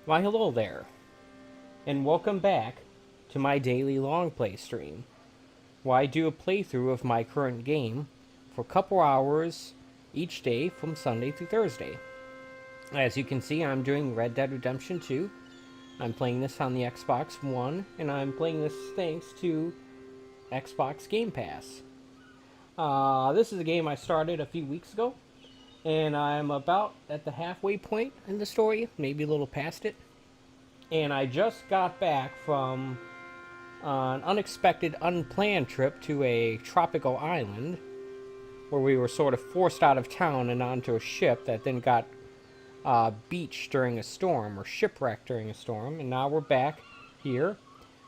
Why hello there, and welcome back to my daily long play stream, where I do a playthrough of my current game for a couple hours each day from Sunday through Thursday. As you can see, I'm doing Red Dead Redemption 2. I'm playing this on the Xbox One, and I'm playing this thanks to Xbox Game Pass. This is a game I started a few weeks ago, and I'm about at the halfway point in the story, maybe a little past it. And I just got back from an unexpected, unplanned trip to a tropical island where we were sort of forced out of town and onto a ship that then got beached during a storm or shipwrecked during a storm. And now we're back here.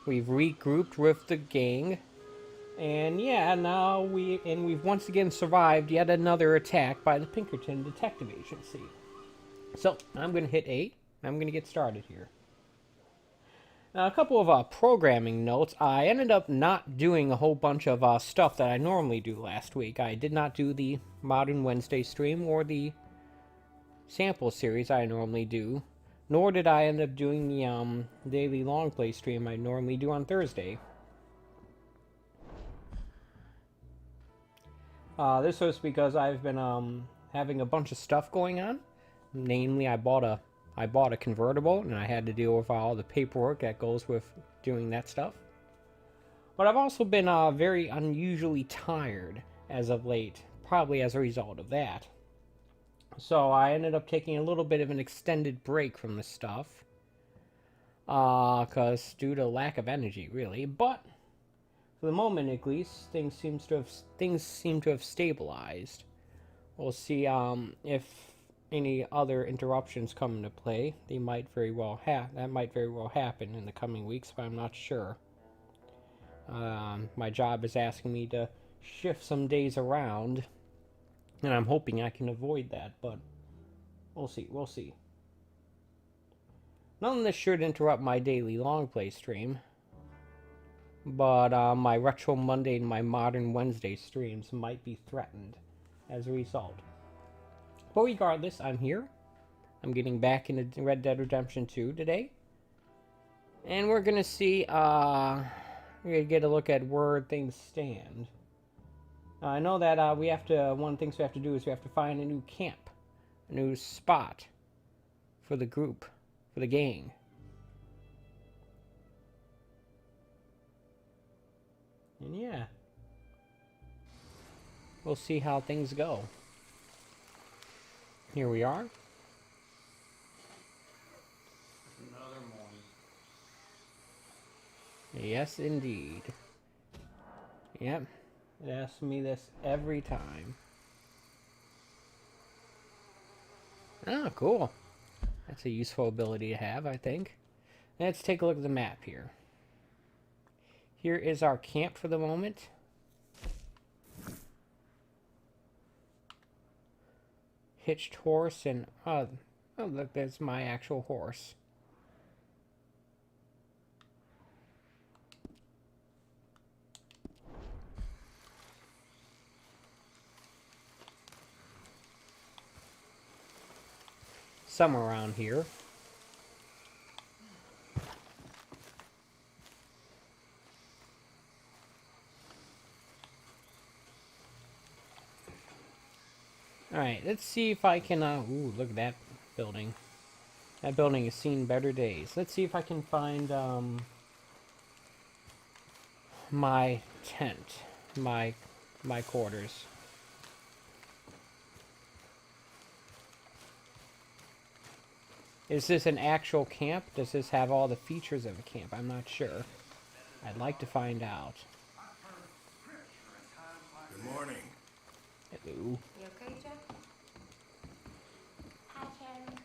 We've regrouped with the gang. And yeah, we've once again survived yet another attack by the Pinkerton Detective Agency. So I'm going to hit A. I'm going to get started here. Now, a couple of programming notes. I ended up not doing a whole bunch of stuff that I normally do last week. I did not do the Modern Wednesday stream or the sample series I normally do, nor did I end up doing the daily long play stream I normally do on Thursday. This was because I've been having a bunch of stuff going on. Namely, I bought a convertible, and I had to deal with all the paperwork that goes with doing that stuff. But I've also been very unusually tired as of late, probably as a result of that. So I ended up taking a little bit of an extended break from this stuff, because due to lack of energy, really. But for the moment, at least, things seem to have stabilized. We'll see if any other interruptions come into play. That might very well happen in the coming weeks, but I'm not sure. My job is asking me to shift some days around, and I'm hoping I can avoid that, but we'll see. None of this should interrupt my daily long play stream, but my Retro Monday and my Modern Wednesday streams might be threatened as a result. But regardless, I'm here. I'm getting back into Red Dead Redemption 2 today. And we're going to see, we're going to get a look at where things stand. I know that one of the things we have to do is we have to find a new camp, a new spot for the group, for the gang. And yeah, we'll see how things go. Here we are. Another morning. Yes, indeed. Yep. It asks me this every time. Oh, cool. That's a useful ability to have, I think. Let's take a look at the map here. Here is our camp for the moment. Hitched horse and... oh, look, there's my actual horse. Somewhere around here. Alright, let's see if I can, ooh, look at that building. That building has seen better days. Let's see if I can find, my tent. My quarters. Is this an actual camp? Does this have all the features of a camp? I'm not sure. I'd like to find out. Good morning. Hello. You okay, Jeff? Hi, Karen.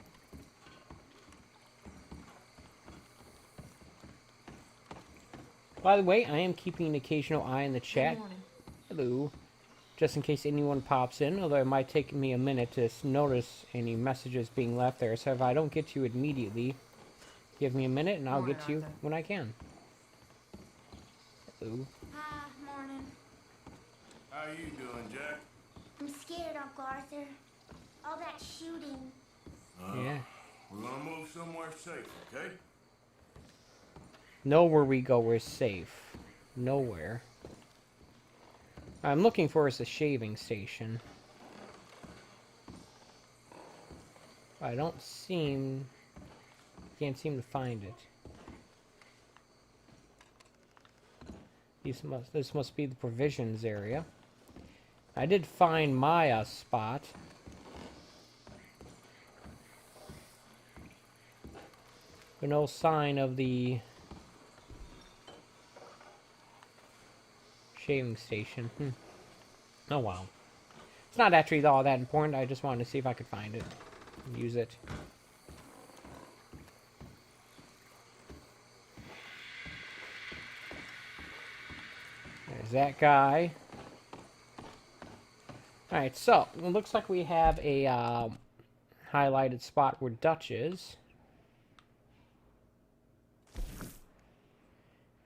By the way, I am keeping an occasional eye on the chat. Good morning. Hello. Just in case anyone pops in, although it might take me a minute to notice any messages being left there. So if I don't get to you immediately, give me a minute and I'll Morning, get to you Arthur. when I can. Hello. Hi, morning. How you doing, Jack? I'm scared, Uncle Arthur. All that shooting. Yeah. We're gonna We'll move somewhere safe, okay? Nowhere we go, we're safe. Nowhere. I'm looking for is a shaving station. I don't seem... Can't seem to find it. This must be the provisions area. I did find my spot. But no sign of the shaving station. Oh wow. It's not actually all that important. I just wanted to see if I could find it and use it. There's that guy. Alright, so it looks like we have a highlighted spot where Dutch is.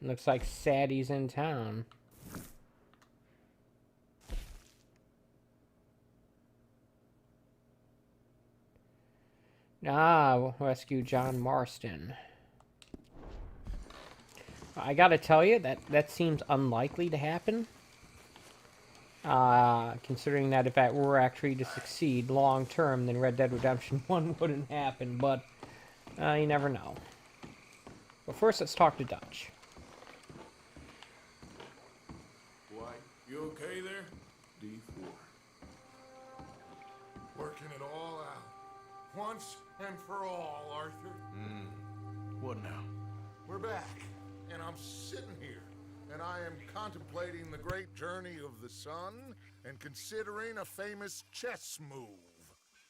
Looks like Sadie's in town. Ah, rescue John Marston. I gotta tell you, that seems unlikely to happen. Considering that if that were actually to succeed long term, then Red Dead Redemption 1 wouldn't happen, but you never know. But first, let's talk to Dutch. White, you okay there? D4. Working it all out. Once and for all, Arthur. What now? We're back, and I'm sitting here, and I am contemplating the great journey of the sun and considering a famous chess move.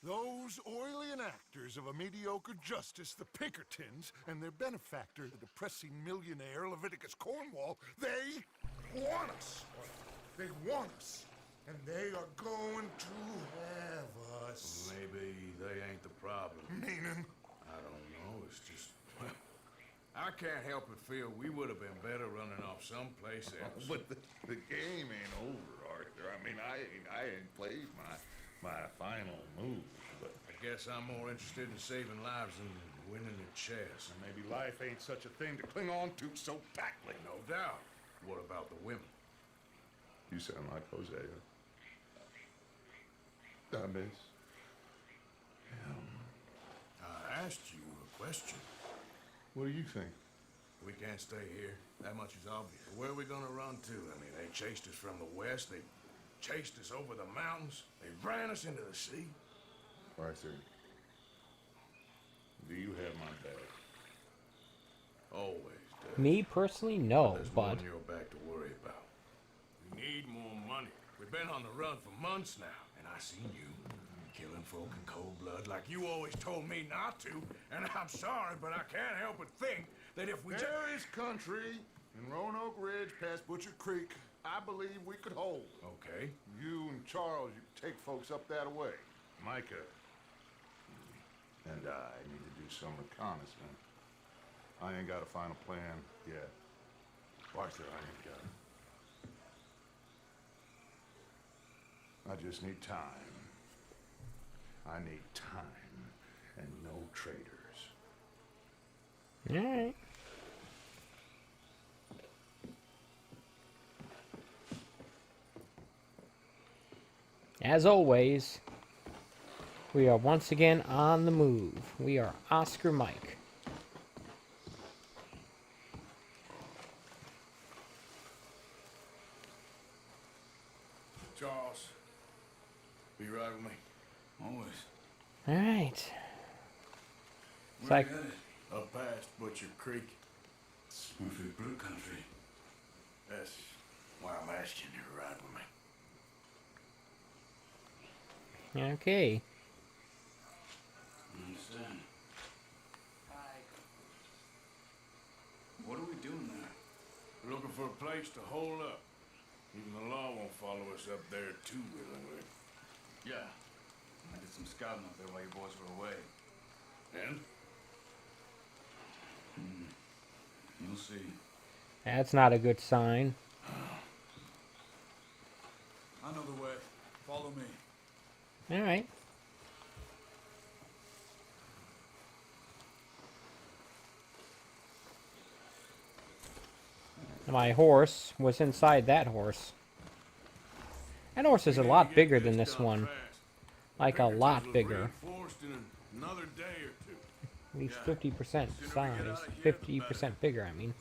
Those oily enactors of a mediocre justice, the Pinkertons, and their benefactor, the depressing millionaire Leviticus Cornwall, they want us. They want us. And they are going to have us. Maybe they ain't the problem. Meaning? I don't know, it's just... I can't help but feel we would have been better running off someplace else. But the game ain't over, Arthur. I mean, I ain't played my final move, but... I guess I'm more interested in saving lives than winning the chess. Maybe life ain't such a thing to cling on to so tightly. No doubt. What about the women? You sound like Hosea. I miss. I asked you a question. What do you think? We can't stay here. That much is obvious. Where are we gonna run to? I mean, they chased us from the west. They chased us over the mountains. They ran us into the sea. Arthur, do you have my back? Always, Dad. Me personally, no, There's more but on your back to worry about. We need more money. We've been on the run for months now, and I seen you killing folk in cold blood like you always told me not to. And I'm sorry, but I can't help but think that if we There is country in Roanoke Ridge past Butcher Creek I believe we could hold. Okay. You and Charles, you take folks up that way. Micah and I need to do some reconnaissance. I ain't got a final plan yet. Arthur, I ain't got it. I just need time. I need time and no traitors. alright. As always, we are once again on the move. We are Oscar Mike. Charles, be right with me. Always. Alright. It's Where like, you headed? Up past Butcher Creek. It's mostly blue country. That's why I'm asking you to ride with me. okay. Understand? What are we doing there? We're looking for a place to hold up. Even the law won't follow us up there too willingly. Yeah. I did some scouting up there while you boys were away. And? You'll see. That's not a good sign. I know the way. Follow me. Alright. my horse was inside that horse. That horse is a lot bigger than this one. Like a lot bigger. Another day or two. At least 50% size. 50% bigger, I mean.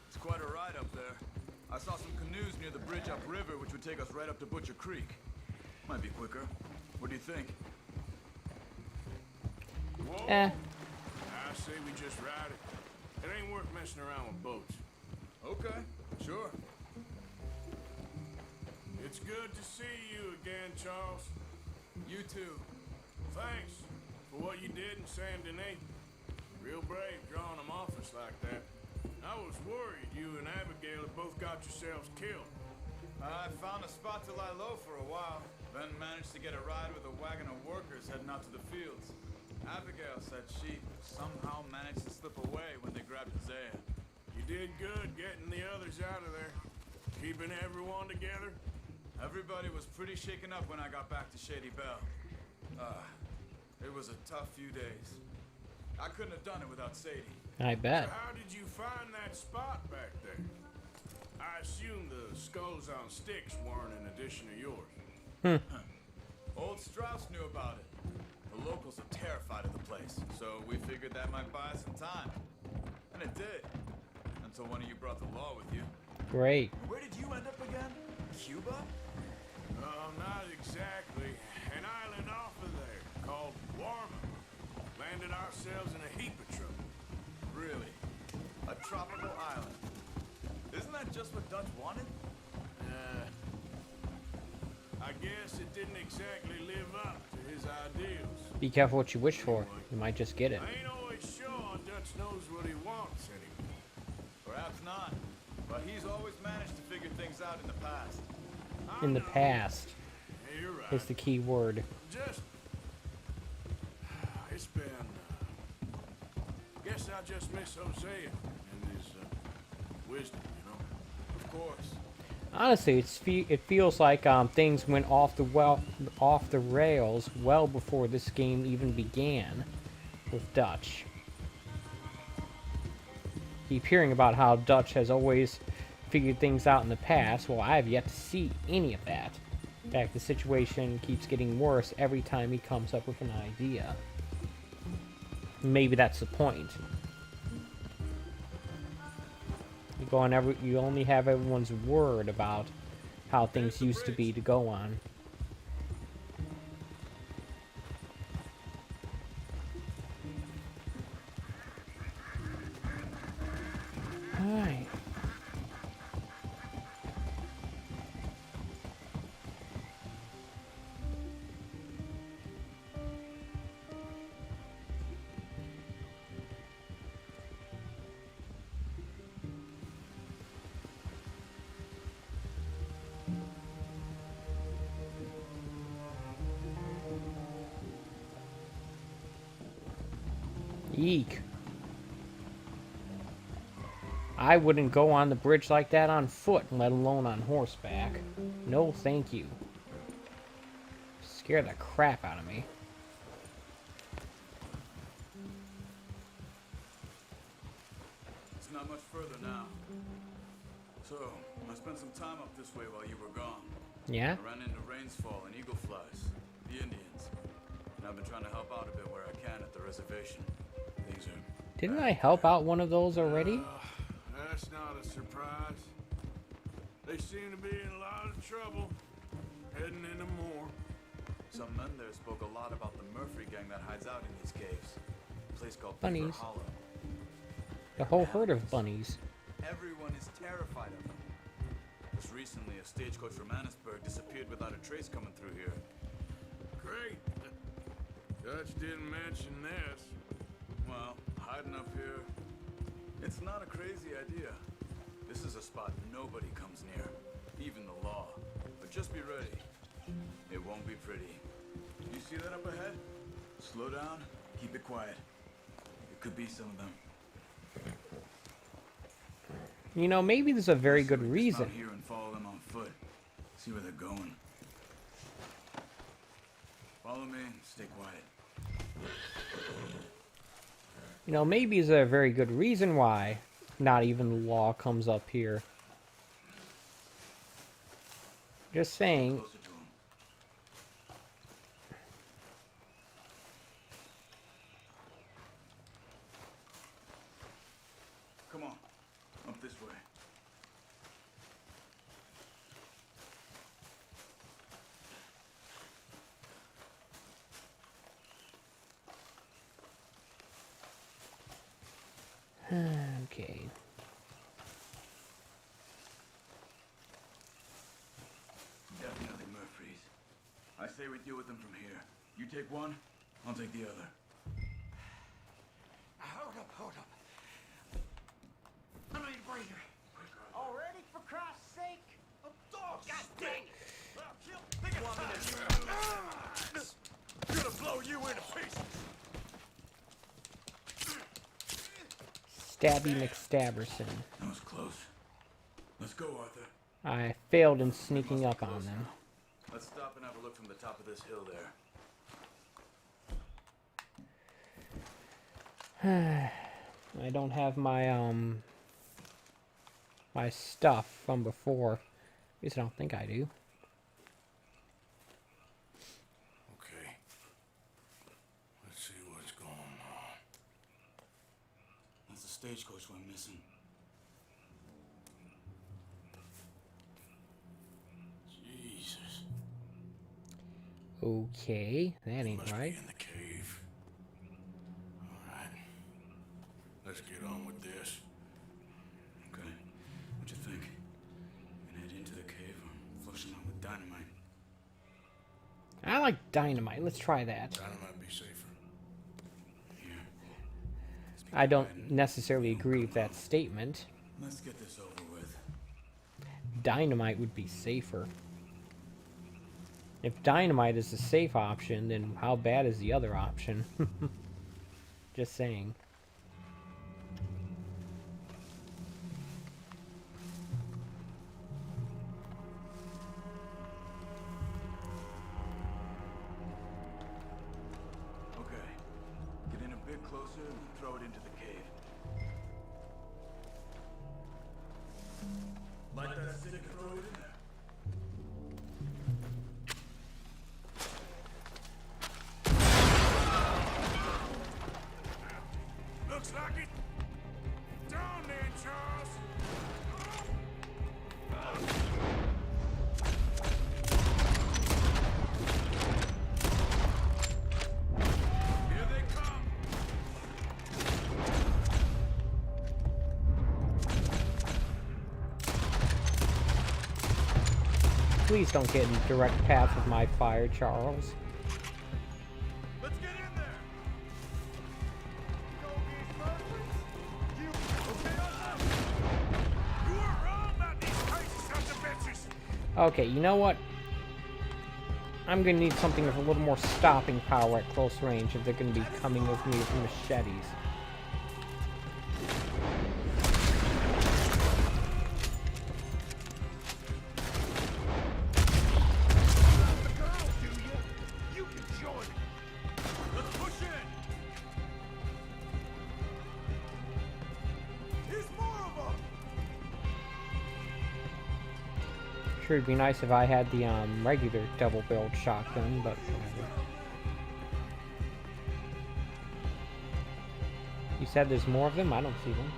It's quite a ride up there. I saw some canoes near the bridge upriver, which would take us right up to Butcher Creek. Might be quicker. What do you think? Whoa. Eh. I say we just ride it. It ain't worth messing around with boats. Okay, sure. It's good to see you again, Charles. You too. Thanks for what you did in Saint Denis. Real brave drawing them off us like that. I was worried you and Abigail had both got yourselves killed. I found a spot to lie low for a while, then managed to get a ride with a wagon of workers heading out to the fields. Abigail said she somehow managed to slip away when they grabbed Isaiah. You did good getting the others out of there. Keeping everyone together. Everybody was pretty shaken up when I got back to Shady Belle. It was a tough few days. I couldn't have done it without Sadie. I bet. So how did you find that spot back there? I assume the skulls on sticks weren't an addition of yours. Old Strauss knew about it. The locals are terrified of the place, so we figured that might buy us some time. And it did. Until one of you brought the law with you. Great. Where did you end up again? Cuba? Not exactly. An island off of there called Warma. Landed ourselves in a heap of trouble. Really? A tropical island? Isn't that just what Dutch wanted? I guess it didn't exactly live up to his ideals. Be careful what you wish for. You might just get it. I ain't always sure Dutch knows what he wants anymore. Perhaps not. But he's always managed to figure things out in the past. In the past Yeah, you're right. is the key word. Just... It's been... Guess I just miss Hosea and his wisdom, you know? Of course. Honestly, it feels like things went off the rails well before this game even began with Dutch. Keep hearing about how Dutch has always figured things out in the past. Well, I have yet to see any of that. In fact, the situation keeps getting worse every time he comes up with an idea. Maybe that's the point. You only have everyone's word about how things used to be to go on. Alright. Eek. I wouldn't go on the bridge like that on foot, let alone on horseback. No, thank you. Scare the crap out of me. It's not much further now. So, I spent some time up this way while you were gone. Yeah? I ran into Rainsfall and Eagle Flies, the Indians. And I've been trying to help out a bit where I can at the reservation. Things are... Didn't I help out one of those already? That's not a surprise. They seem to be in a lot of trouble. Heading into more. Some men there spoke a lot about the Murphy gang that hides out in these caves. A place called Bunnies. Beaver Hollow. The whole herd of bunnies. Everyone is terrified of them. Just recently, a stagecoach from Annisburg disappeared without a trace coming through here. Great. Dutch didn't mention this. Well, hiding up here, it's not a crazy idea. This is a spot nobody comes near, even the law. But just be ready. It won't be pretty. You see that up ahead? Slow down, keep it quiet. It could be some of them. You know, maybe there's a very good Dismount reason. here and follow them on foot. See where they're going. Follow me and stay quiet. You know, maybe is a very good reason why not even the law comes up here. Just saying. Closer to him. Come on, up this way. Okay. Definitely Murphy's. I say we deal with them from here. You take one, I'll take the other. Hold up. I need a breather. Already, for Christ's sake? Oh, dog, God dang it! I'm gonna blow you into pieces. Stabby McStabberson. That was close. Let's go, Arthur. I failed in sneaking up on them. Let's stop and have a look from the top of this hill there. I don't have my, my stuff from before. At least I don't think I do. Okay. Let's see what's going on. That's the stagecoach we're missing. Jesus. Okay, that ain't Must right. be in the cave. All right. Let's get on with this. Okay. What you think? We can head into the cave or flush them out with dynamite. I like dynamite. Let's try that. Dynamite be safer. Here. I don't necessarily agree with that statement. Let's get this over with. Dynamite would be safer. If dynamite is the safe option, then how bad is the other option? Just saying. Okay. Get in a bit closer and throw it into the cave. Light that stick and throw it in there. Looks like it. Down there, Charles. Here they come. Please don't get in direct path of my fire, Charles. Let's get in there. You were wrong about these crazy sons of bitches. Okay, you know what? I'm gonna need something with a little more stopping power at close range if they're gonna be coming with me with machetes. The girls, do you? You can join. Let's push in. Here's more of them. Sure, it'd be nice if I had the regular double-barreled shotgun, but whatever. You said there's more of them? I don't see them.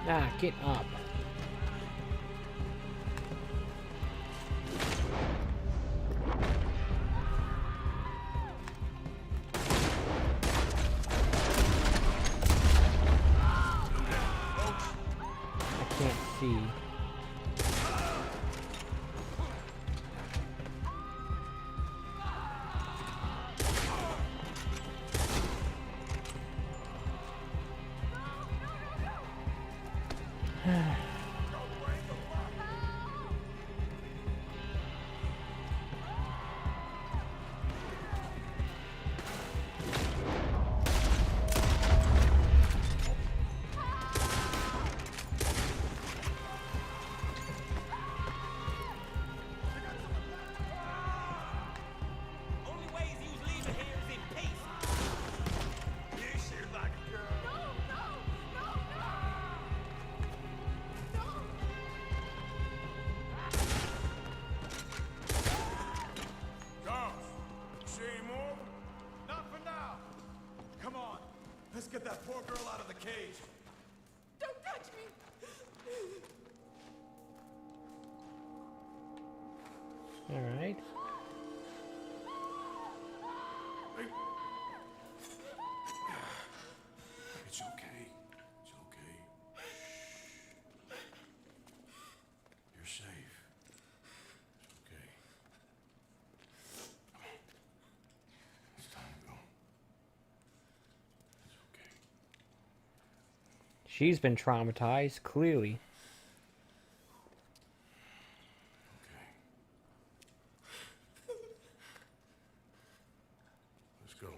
Ah, get up. I can't see. cage. Don't touch me. All right. Hey. It's okay. It's okay. You're safe. It's okay. It's time to go. It's okay. She's been traumatized, clearly. Okay. Let's go.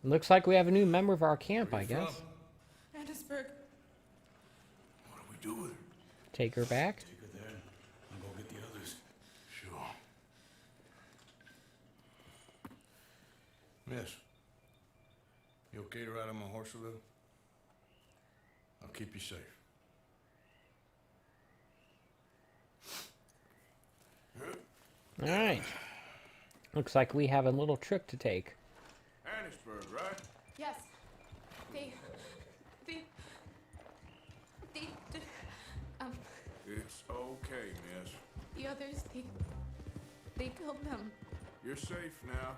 Looks like we have a new member of our camp, Where I you guess. from? Andersburg. What do we do with her? Take her back. Take her there and go get the others. Sure. Miss, you okay to ride on my horse a little? I'll keep you safe. All right. Looks like we have a little trip to take. Annisburg, right? Yes. They, It's okay, miss. the others, they killed them. You're safe now.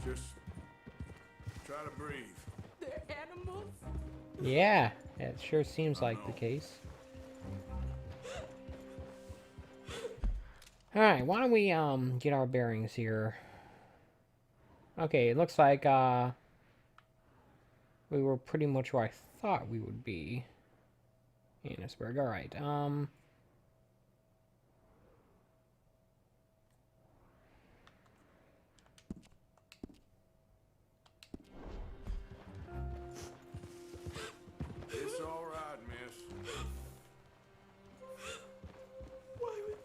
Just try to breathe. They're animals. Yeah, it sure seems like the case. All right, why don't we get our bearings here? Okay, it looks like we were pretty much where I thought we would be. Annisburg. All right. It's all right, miss. Why would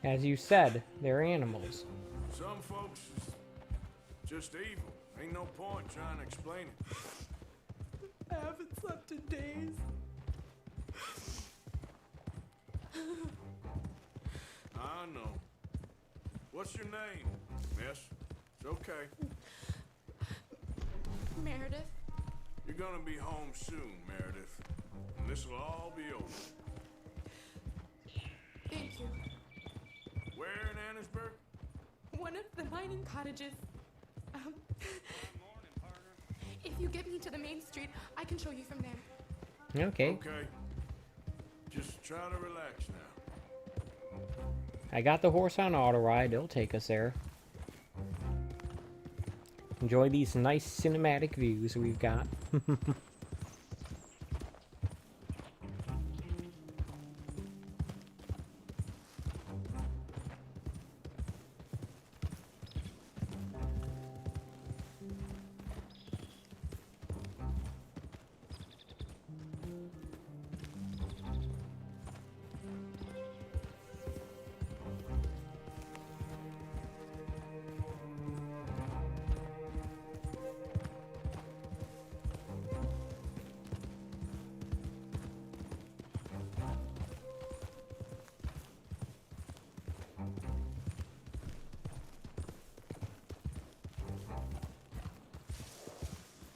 As you said, they're animals. Some folks is just evil. Ain't no point trying to explain it. I haven't slept in days. I know. What's your name, miss? It's okay. Meredith. You're gonna be home soon, Meredith. And this'll all be over. Thank you. Where in Annisburg? One of the mining cottages. If you get me to the main street, I can show you from there. Okay. Okay. Just try to relax now. I got the horse on auto ride. It'll take us there. Enjoy these nice cinematic views we've got.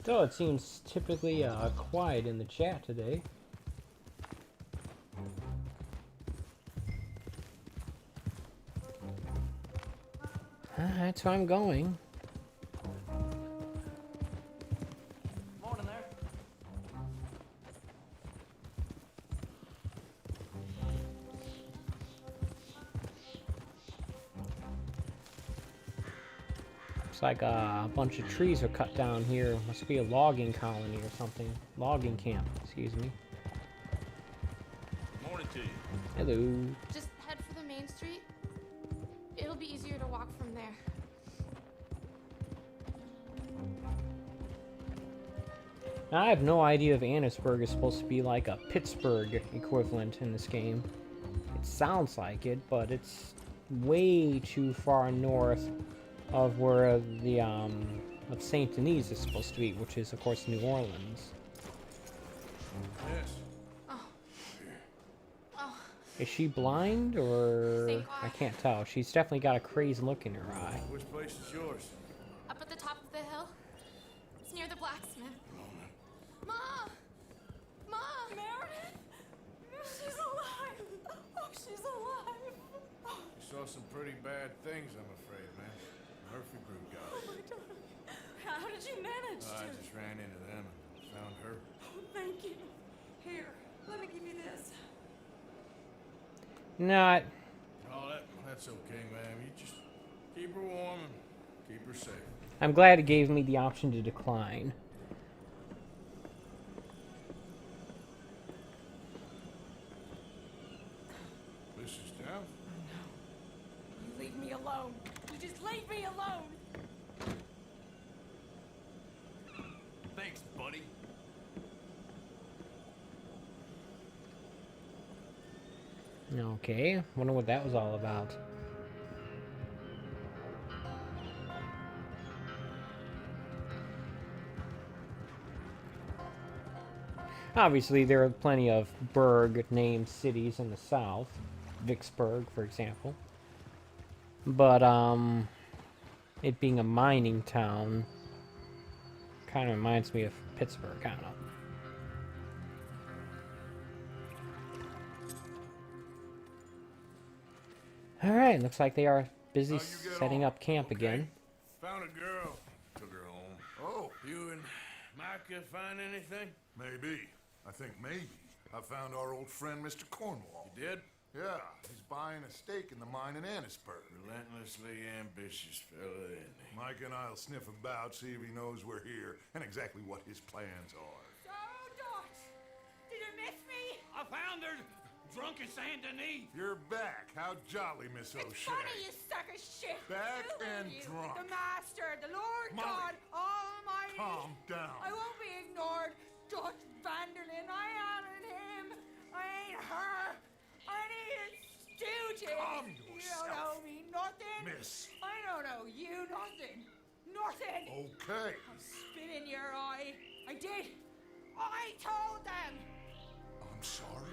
So it seems typically quiet in the chat today. That's where I'm going. Morning there. Looks like a bunch of trees are cut down here. Must be a logging colony or something. Logging camp, excuse me. Morning to you. Hello. Just head for the main street. It'll be easier to walk from there. Now, I have no idea if Annisburg is supposed to be like a Pittsburgh equivalent in this game. It sounds like it, but it's way too far north of where the of Saint Denis is supposed to be, which is of course New Orleans. Yes. Oh. Is she blind, or... Thank I God. can't tell. She's definitely got a crazed look in her eye. Which place is yours? Up at the top of the hill. It's near the blacksmith. Ma! Ma! Meredith? She's alive! Oh, she's alive! You saw some pretty bad things, I'm afraid, man. Murphy group got Oh, it. my darling. How did you manage I to? just ran into them and found her. Oh, thank you. Here, let me give you this. Not... Oh, that's okay, ma'am. You just keep her warm and keep her safe. I'm glad it gave me the option to decline. Mrs. Down? You leave me alone. You just leave me alone. Thanks, buddy. Okay, wonder what that was all about. Obviously, there are plenty of burg-named cities in the south. Vicksburg, for example. But, it being a mining town kind of reminds me of Pittsburgh, kind of. Alright, looks like they are busy How'd you get setting on? up camp Okay. again. Found a girl. Took her home. Oh, You and Micah find anything? maybe. I think maybe. I found our old friend, Mr. Cornwall. You did? Yeah, he's buying a stake in the mine in Annisburg. Relentlessly ambitious fella, isn't he? Mike and I'll sniff about, see if he knows we're here, and exactly what his plans are. So, Dot, did you miss me? I found her drunk in Saint Denis. You're back. How jolly, Miss It's O'Shea. funny, you suck of shit. Back Who and are you? drunk. The Master, the Lord Molly. God Almighty. Calm down. I won't be ignored. Dutch Vanderlyn, I ain't him. I ain't her. I ain't his stooges. Calm You yourself. don't owe me nothing. Miss. I don't owe you nothing. Nothing. Okay. I spit in your eye. I did. I told them. I'm sorry.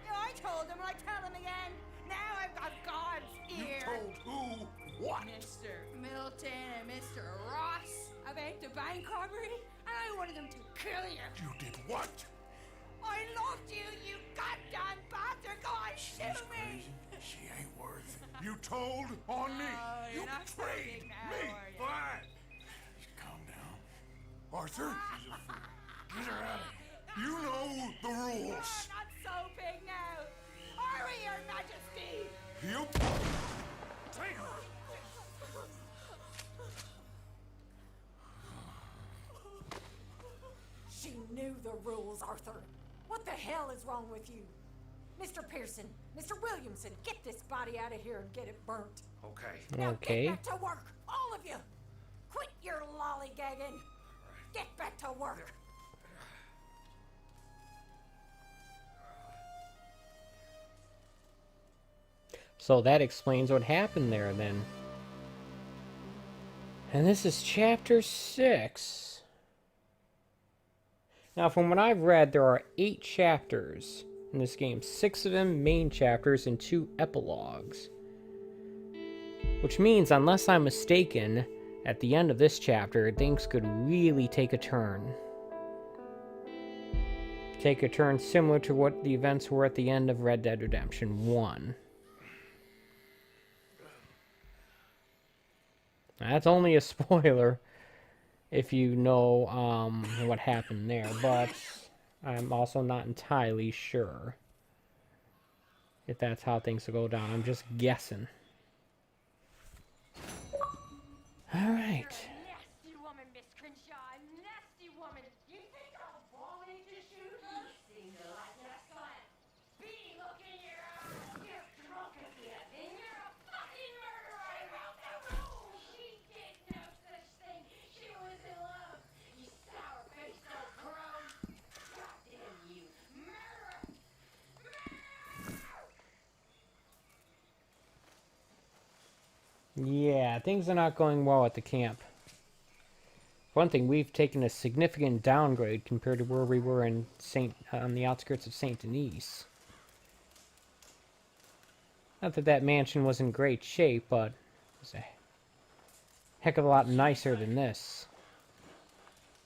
Yeah, I told them, and I tell them again. Now I've got God's You ear. told who what? Mr. Milton and Mr. Ross about the bank robbery, and I wanted them to kill you. You did what? I loved you, you goddamn bastard. Go on, shoot me. She ain't worth it. You told on me. Oh, You you're not so betrayed big now, me. are you? Fine. Just calm down. Arthur, Get her out of here. you know the You're rules. not so big now. Are we, Your Majesty? You Take her. She knew the rules, Arthur. What the hell is wrong with you? Mr. Pearson, Mr. Williamson, get this body out of here and get it burnt. okay? Now Okay. get back to work, all of you. Quit your lollygagging. Get back to work. So that explains what happened there then. And this is chapter 6. Now, from what I've read, there are 8 chapters in this game. 6 of them main chapters and 2 epilogues. Which means, unless I'm mistaken, at the end of this chapter, things could really take a turn. Take a turn similar to what the events were at the end of Red Dead Redemption 1. That's only a spoiler if you know what happened there, but I'm also not entirely sure if that's how things will go down. I'm just guessing. Alright. Nasty woman, Miss Crenshaw. Nasty woman. You think I'm falling to shoot? You seem to like that slant. Beady look in your eyes. You're drunk again. And you're a fucking murderer. I wrote the rules. She did no such thing. She was in love. You sour-faced old crow. Goddamn you. Murderer. Yeah, things are not going well at the camp. For one thing, we've taken a significant downgrade compared to where we were in on the outskirts of Saint Denis. Not that that mansion was in great shape, but it was a heck of a lot nicer than this.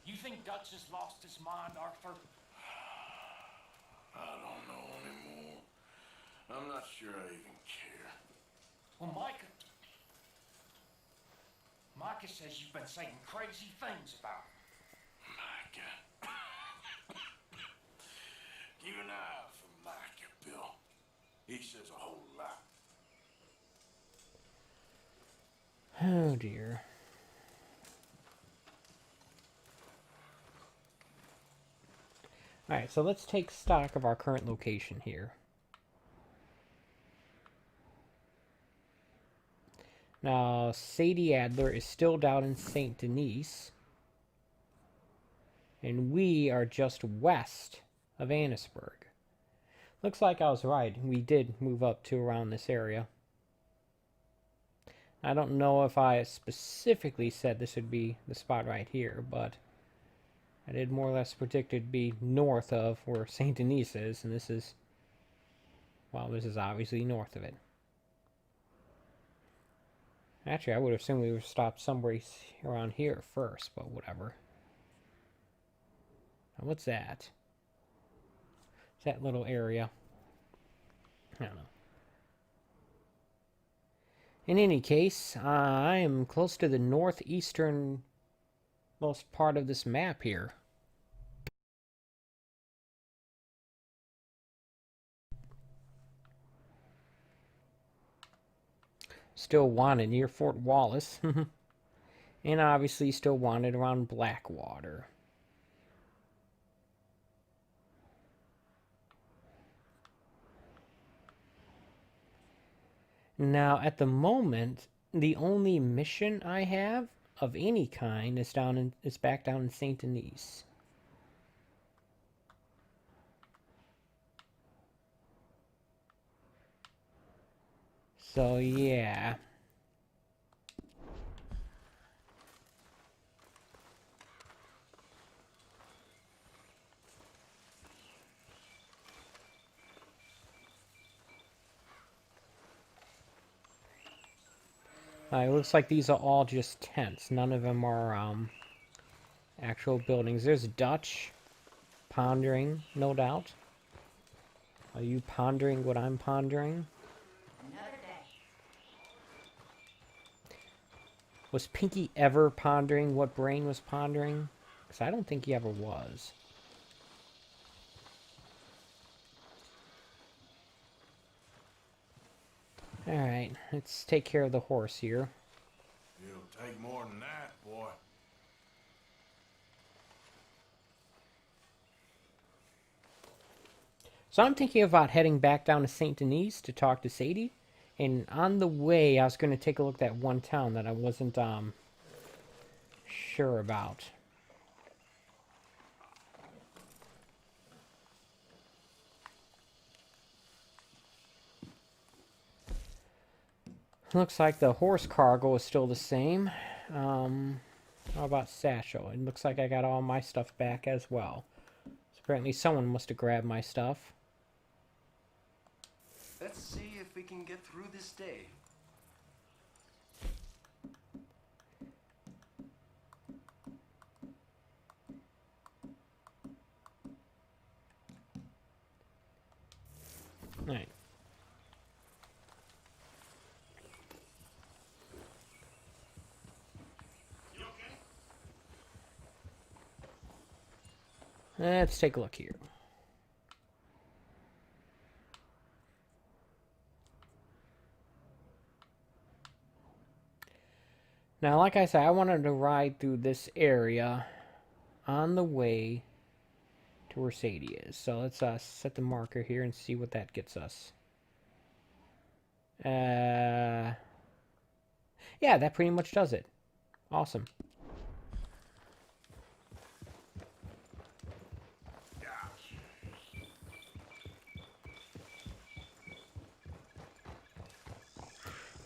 You think Dutch has lost his mind, Arthur? I don't know anymore. I'm not sure I even care. Well, Micah says you've been saying crazy things about him. Micah. Keep an eye out for Micah, Bill. He says a whole lot. Oh dear. Alright, so let's take stock of our current location here. Now, Sadie Adler is still down in St. Denis. And we are just west of Annisburg. Looks like I was right. We did move up to around this area. I don't know if I specifically said this would be the spot right here, but I did more or less predict it'd be north of where St. Denis is, and this is, well, this is obviously north of it. Actually, I would assume we would stop somewhere around here first, but whatever. Now, what's that? It's that little area. I don't know. In any case, I am close to the northeastern most part of this map here. Still wanted near Fort Wallace. And obviously still wanted around Blackwater. Now, at the moment, the only mission I have of any kind is back down in St. Denis. So, yeah. It looks like these are all just tents. None of them are actual buildings. There's Dutch pondering, no doubt. Are you pondering what I'm pondering? Another day. Was Pinky ever pondering what Brain was pondering? Because I don't think he ever was. Alright, let's take care of the horse here. It'll take more than that, boy. So I'm thinking about heading back down to St. Denis to talk to Sadie. And on the way, I was going to take a look at that one town that I wasn't sure about. Looks like the horse cargo is still the same. How about Satchel? It looks like I got all my stuff back as well. So apparently someone must have grabbed my stuff. Let's see if we can get through this day. Alright. Let's take a look here. Now, like I said, I wanted to ride through this area on the way to where Sadie is. So let's set the marker here and see what that gets us. Yeah, that pretty much does it. Awesome.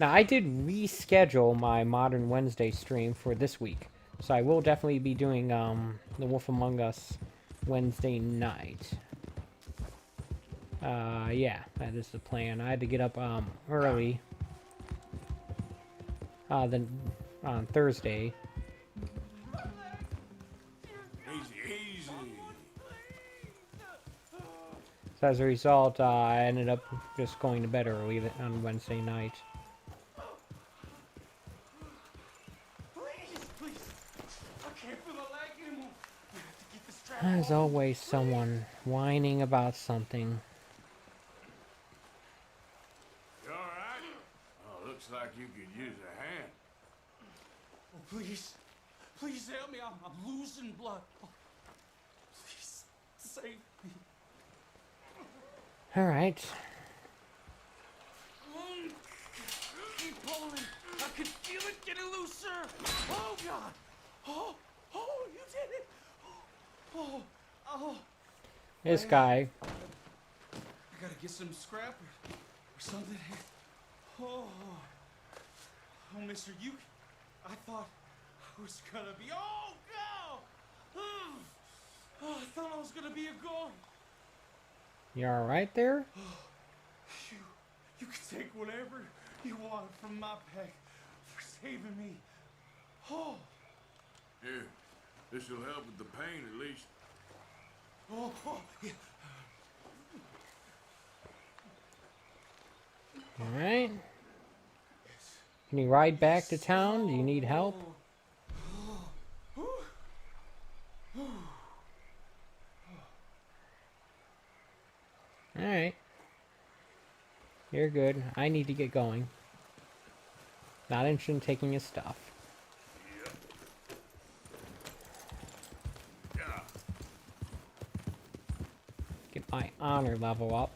Now, I did reschedule my Modern Wednesday stream for this week. So I will definitely be doing The Wolf Among Us Wednesday night. Yeah, that is the plan. I had to get up early than on Thursday. Easy, easy. So as a result, I ended up just going to bed early on Wednesday night. Please. I can't feel the leg anymore. We have to keep the strap There's on. always someone whining about something. You alright? Oh, looks like you could use a hand. Oh, please. Please help me. I'm losing blood. Oh, please, save me. Alright. Keep pulling. I can feel it getting looser. Oh, God. Oh, you did it. Oh. This guy. I gotta get some scrap or something. Oh, mister, I thought I was gonna be. Oh, no! Oh, I thought I was gonna be a goal. You alright there? You can take whatever you want from my pack for saving me. Oh. Here, this'll help with the pain at least. Oh, yeah. Alright. Can you ride back to town? Do you need help? Alright. You're good. I need to get going. Not interested in taking his stuff. Get my honor level up.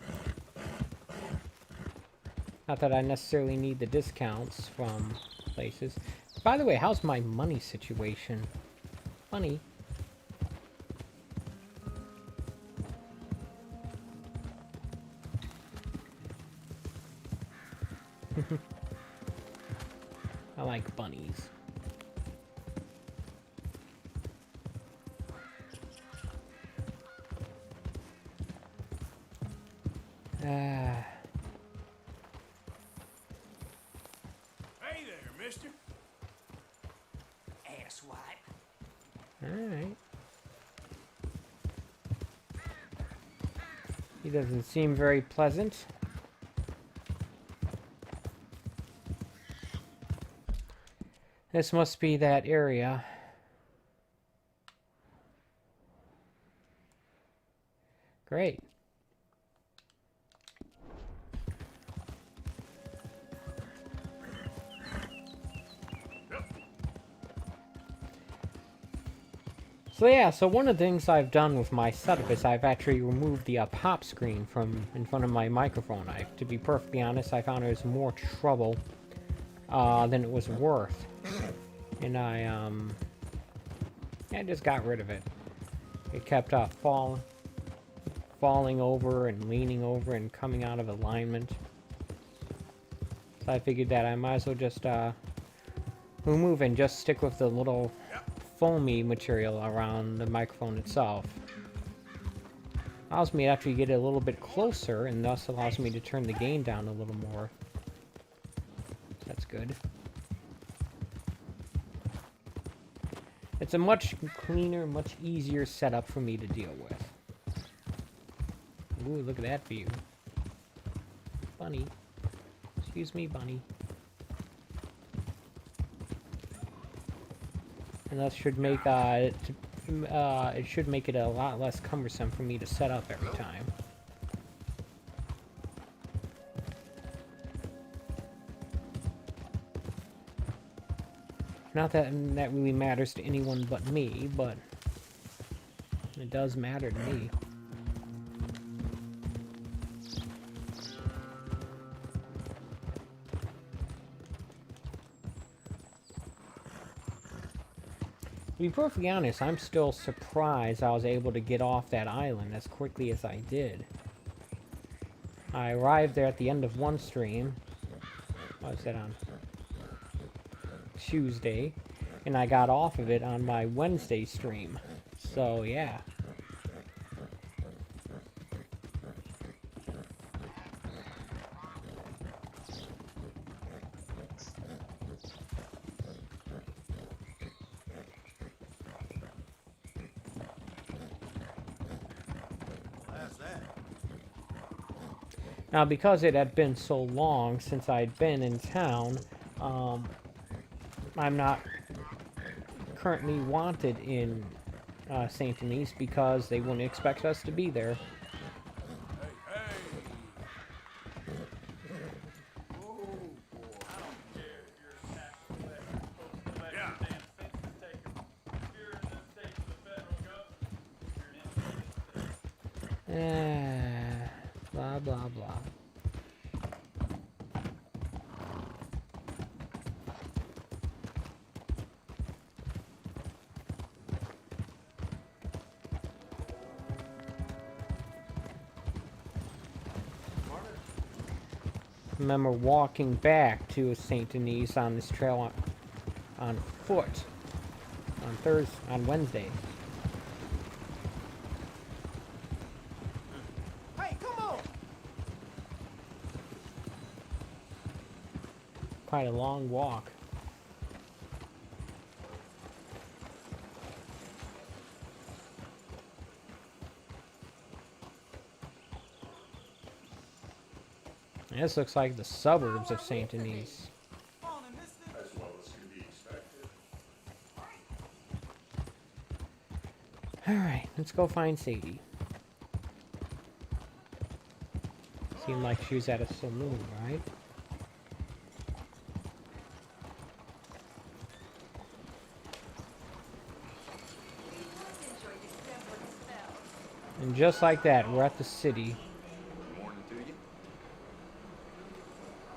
Not that I necessarily need the discounts from places. By the way, how's my money situation? Money. I like bunnies. Hey there, mister. Asswipe. Alright. He doesn't seem very pleasant. This must be that area. Great. So yeah, so one of the things I've done with my setup is I've actually removed the pop screen from in front of my microphone. To be perfectly honest, I found it was more trouble than it was worth. And I just got rid of it. It kept falling over and leaning over and coming out of alignment. So I figured that I might as well just remove and just stick with the little foamy material around the microphone itself. Allows me to actually get it a little bit closer, and thus allows me to turn the gain down a little more. That's good. It's a much cleaner, much easier setup for me to deal with. Ooh, look at that view. Bunny. Excuse me, bunny. And that should make it should make it a lot less cumbersome for me to set up every time. Not that that really matters to anyone but me, but it does matter to me. To be perfectly honest, I'm still surprised I was able to get off that island as quickly as I did. I arrived there at the end of one stream. What was that on? Tuesday. And I got off of it on my Wednesday stream. So, yeah. Now, because it had been so long since I'd been in town, I'm not currently wanted in St. Denis because they wouldn't expect us to be there. Blah, blah, blah. Remember walking back to St. Denis on this trail on foot on Wednesday. Hey, come on! Quite a long walk. This looks like the suburbs of St. Denis. As well as can be expected. Alright, let's go find Sadie. Seemed like she was at a saloon, right? And just like that, we're at the city. Morning to you.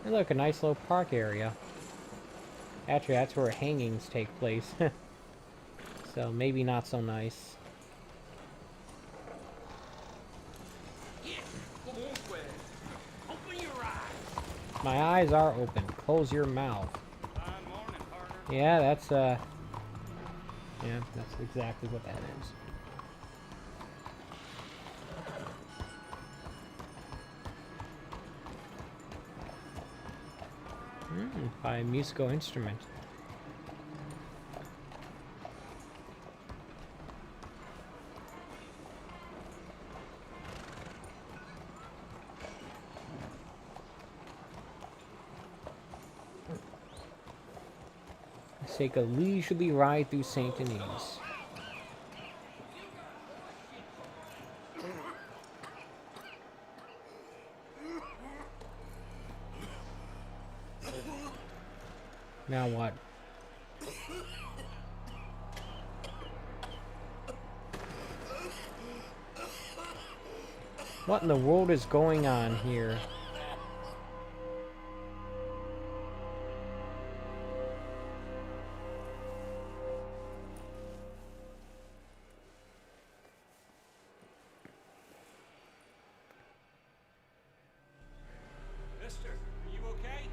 Hey, look, a nice little park area. Actually, that's where hangings take place. So, maybe not so nice. Open your eyes. My eyes are open. Close your mouth. Morning, partner. Yeah, that's exactly what that is. By a musical instrument. Let's take a leisurely ride through St. Denis. Now what? What in the world is going on here? Mister, are you okay?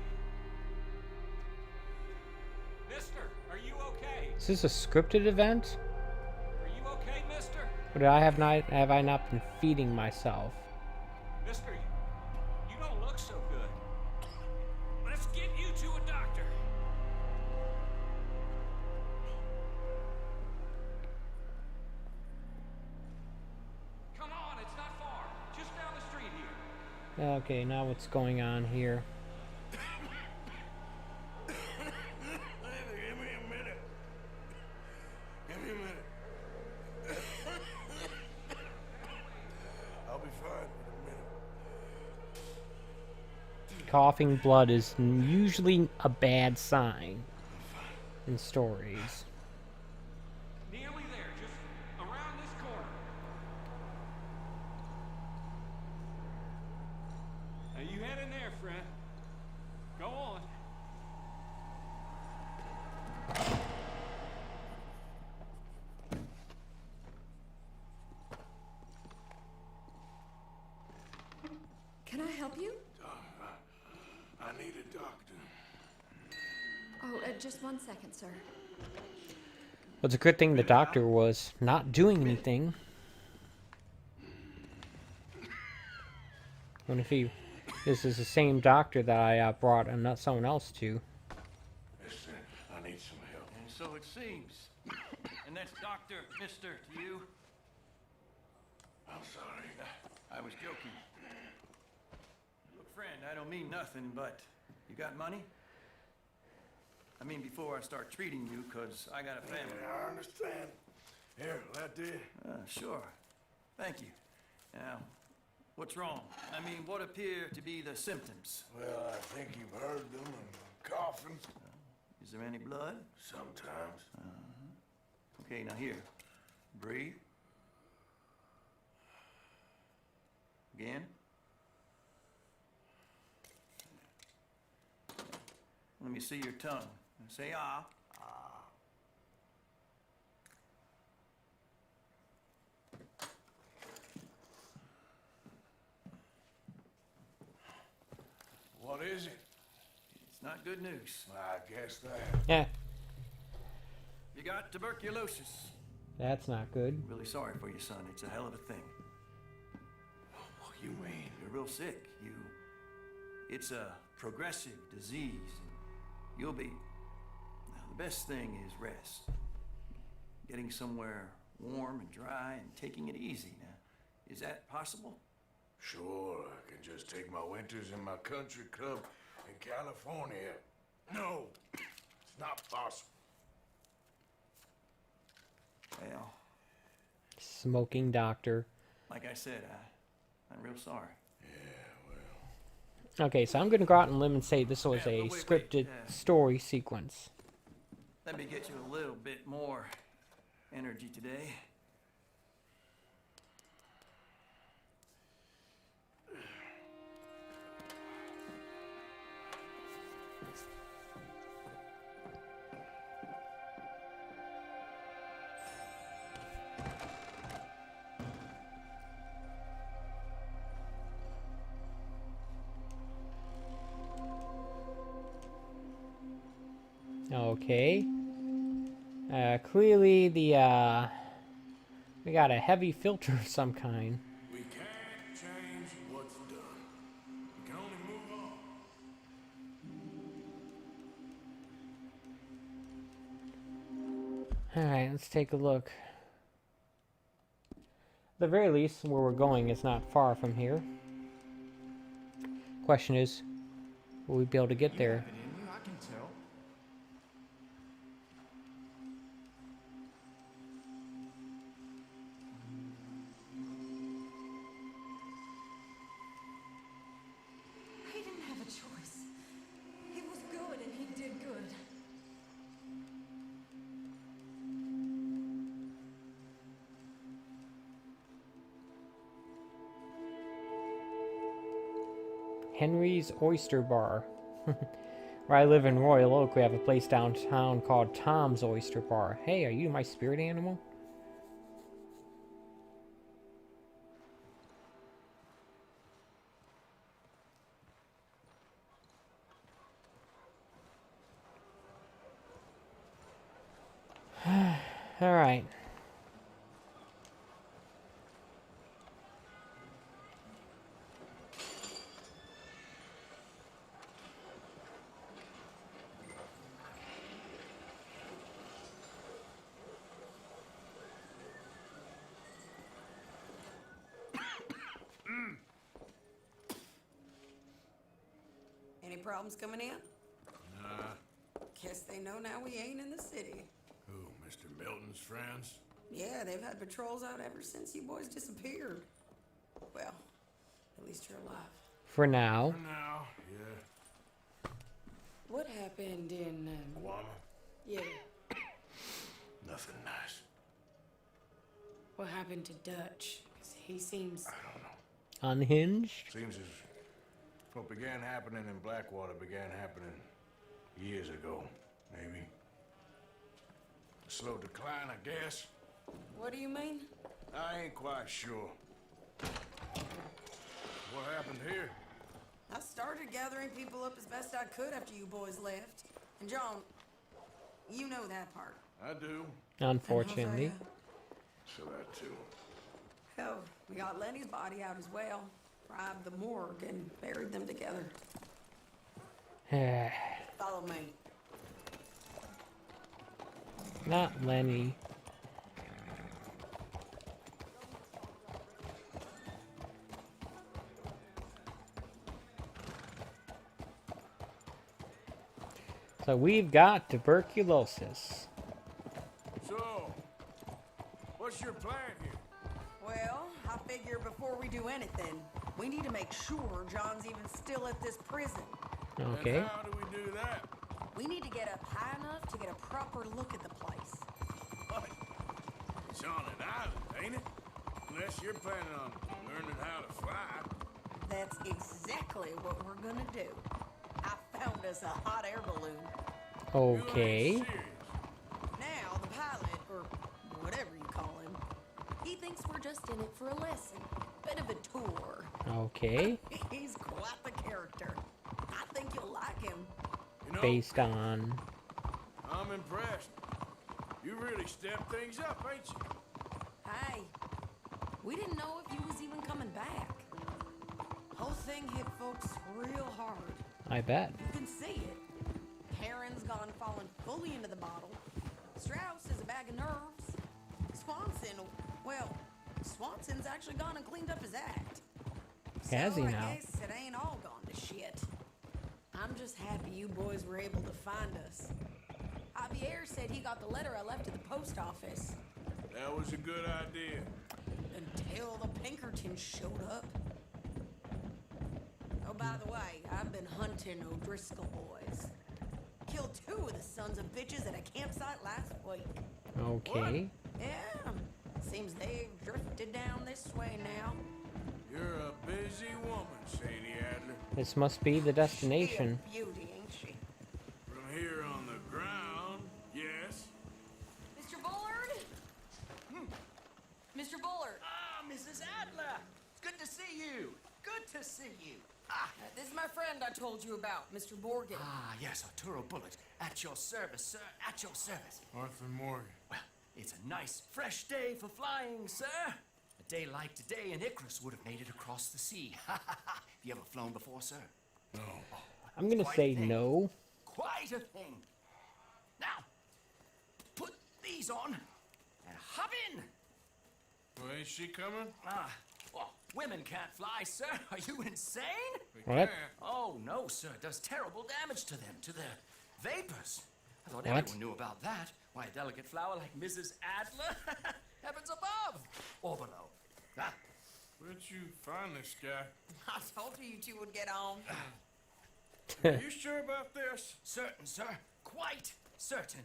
Mister, are you okay? Is this a scripted event? Are you okay, mister? Or have I not been feeding myself? Mister, you don't look so good. Let's get you to a doctor. Come on, it's not far. Just down the street here. Okay, now what's going on here? Give me a minute. Give me a minute. I'll be fine in a minute. Coughing blood is usually a bad sign in stories. Nearly there, just around this corner. Now you head in there, friend. Go on. Can I help you? I need a doctor. Oh, just 1 second, sir. Well, it's a good thing the doctor was not doing anything. What if this is the same doctor that I brought someone else to? Listen, I need some help. And so it seems. And that's Dr. Mister to you? I'm sorry. I was joking. friend, I don't mean nothing, but you got money? I mean, before I start treating you, 'cause I got a family. I understand. Here, that did. Sure. Thank you. Now, what's wrong? I mean, what appear to be the symptoms? Well, I think you've heard them. I'm coughing. Is there any blood? Sometimes. Okay, now here. Breathe. Again. Let me see your tongue. Say ah. What is it? It's not good news. I guess that. Yeah, You got tuberculosis. that's not good. Really sorry for you, son. It's a hell of a thing. What you mean? You're real sick. It's a progressive disease. You'll be. Now, the best thing is rest. Getting somewhere warm and dry and taking it easy. Now, is that possible? Sure, I can just take my winters in my country club in California. No, it's not possible. Well, Smoking doctor. like I said, I'm real sorry. Okay, so I'm going to go out on a limb and say this was Yeah, a but wait, scripted yeah. story sequence. Let me get you a little bit more energy today. Okay. Clearly we got a heavy filter of some kind. We can't change what's done. We can only move on. Alright, let's take a look. At the very least, where we're going is not far from here. Question is, will we be able to get there? I can tell. He didn't have a choice. He was good and he did good. Henry's Oyster Bar. Where I live in Royal Oak, we have a place downtown called Tom's Oyster Bar. Hey, are you my spirit animal? All right. Any problems coming in? Nah. Guess they know now we ain't in the city. Who, Mr. Milton's friends? Yeah, they've had patrols out ever since you boys disappeared. Well, at least you're alive. For now. For now, yeah. What happened in, Guama? yeah, Nothing nice. what happened to Dutch? 'Cause he seems... I don't know. Unhinged? Seems as what began happening in Blackwater began happening years ago, maybe. A slow decline, I guess. What do you mean? I ain't quite sure. What happened here? I started gathering people up as best I could after you boys left. And John, you know that part. I do. Unfortunately. And Hosea. So that too. Hell, we got Lenny's body out as well. Bribed the morgue and buried them together. Follow me. Not Lenny. So we've got tuberculosis. So, what's your plan here? Well, I figure before we do anything, we need to make sure John's even still at this prison. Okay. And how do we do that? We need to get up high enough to get a proper look at the place. What? It's on an island, ain't it? Unless you're planning on learning how to fly. That's exactly what we're gonna do. I found us a hot air balloon. You ain't Okay. serious. Now, the pilot, or whatever you call him, He thinks we're just in it for a lesson. bit of a tour. Okay. He's quite the character. I think you'll like him. You know, Based on... I'm impressed. You really stepped things up, ain't you? Hey, we didn't know if you was even coming back. Whole thing hit folks real hard. I bet. You can see it. Heron's gone falling fully into the bottle. Strauss is a bag of nerves. Swanson's actually gone and cleaned up his act. Has So he I now? guess it ain't all gone to shit. I'm just happy you boys were able to find us. Javier said he got the letter I left at the post office. That was a good idea. Until the Pinkertons showed up. Oh, by the way, I've been hunting O'Driscoll boys. Killed 2 of the sons of bitches at a campsite last week. Okay. Yeah, seems they've drifted down this way now. You're a busy woman, Sadie Adler. This must be the destination. She a beauty, ain't she? From here on the ground, yes. Mr. Bullard? Mr. Bullard, Ah, Mrs. Adler! It's good to see you. Good to see you. This is my friend I told you about, Mr. Morgan. Yes, Arturo Bullet. At your service, sir. At your service. Arthur Morgan. Well, it's a nice, fresh day for flying, sir. A day like today, an Icarus would have made it across the sea. Have you ever flown before, sir? No. I'm gonna Quite say a thing. no. Quite a thing. Now, put these on and hop in. Well, ain't she coming? Well, women can't fly, sir. Are you insane? We What? can't. Oh, no, sir. It does terrible damage to them, to their vapors. I thought What? everyone knew about that. Why, a delicate flower like Mrs. Adler? Heavens above or below. Ah, Where'd you find this guy? I told you two would get on. Are you sure about this? certain, sir. Quite certain.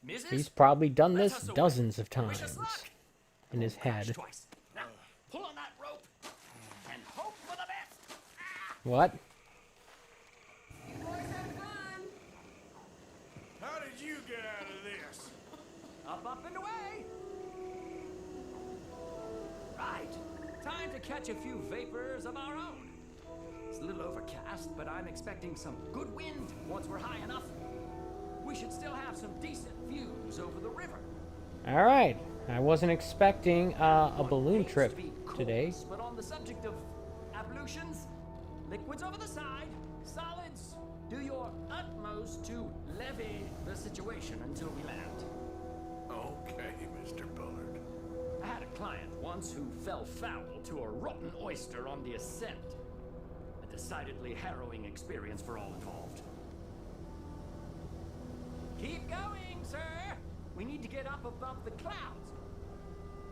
Mrs. He's probably done let this us away. dozens of Wish us times luck. in his Crash head. twice. Now, pull on that rope and hope for the best. What? boys have fun. How did you get out of this? Up and away. Right. Time to catch a few vapors of our own. It's a little overcast, but I'm expecting some good wind once we're high enough. We should still have some decent views over the river. Alright. I wasn't expecting a One balloon hates trip to be today. coarse, but on the subject of ablutions, liquids over the side, solids, do your utmost to levy the situation until we land. Okay, Mr. Bullard. I had a client once who fell foul to a rotten oyster on the ascent. A decidedly harrowing experience for all involved. Keep going, sir! We need to get up above the clouds.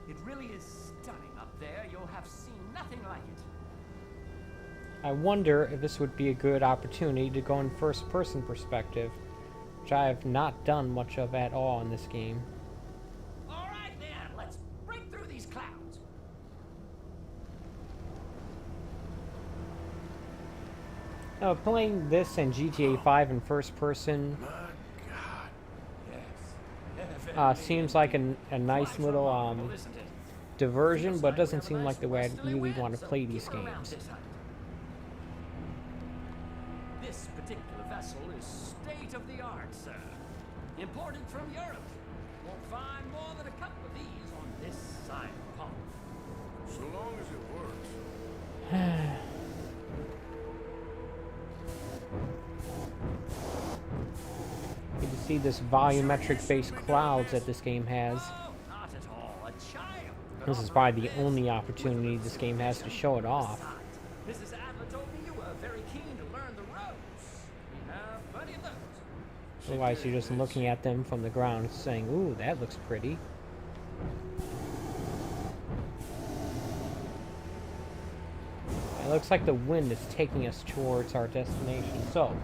It really is stunning up there. You'll have seen nothing like it. I wonder if this would be a good opportunity to go in first-person perspective, which I have not done much of at all in this game. All right, then. Let's break through these clouds. Playing this and GTA 5 in first person My God. Yes. seems like a nice Quite little remarkable, isn't it? diversion, Feels but like doesn't we have a seem nice like the way I westerly really wind, want to so play keep these her around games. this height. This particular vessel is state of the art, sir. Imported from Europe. Won't find more than a couple of these on this side of the pond. So long as it works. You can see this volumetric-based clouds that this game has. Oh, not at all. A child. This is probably the only opportunity this game has to show it off. Mrs. Adler told me you were very keen to learn the ropes. We have plenty of those. Otherwise, you're just looking at them from the ground saying, ooh, that looks pretty. It looks like the wind is taking us towards our destination. So,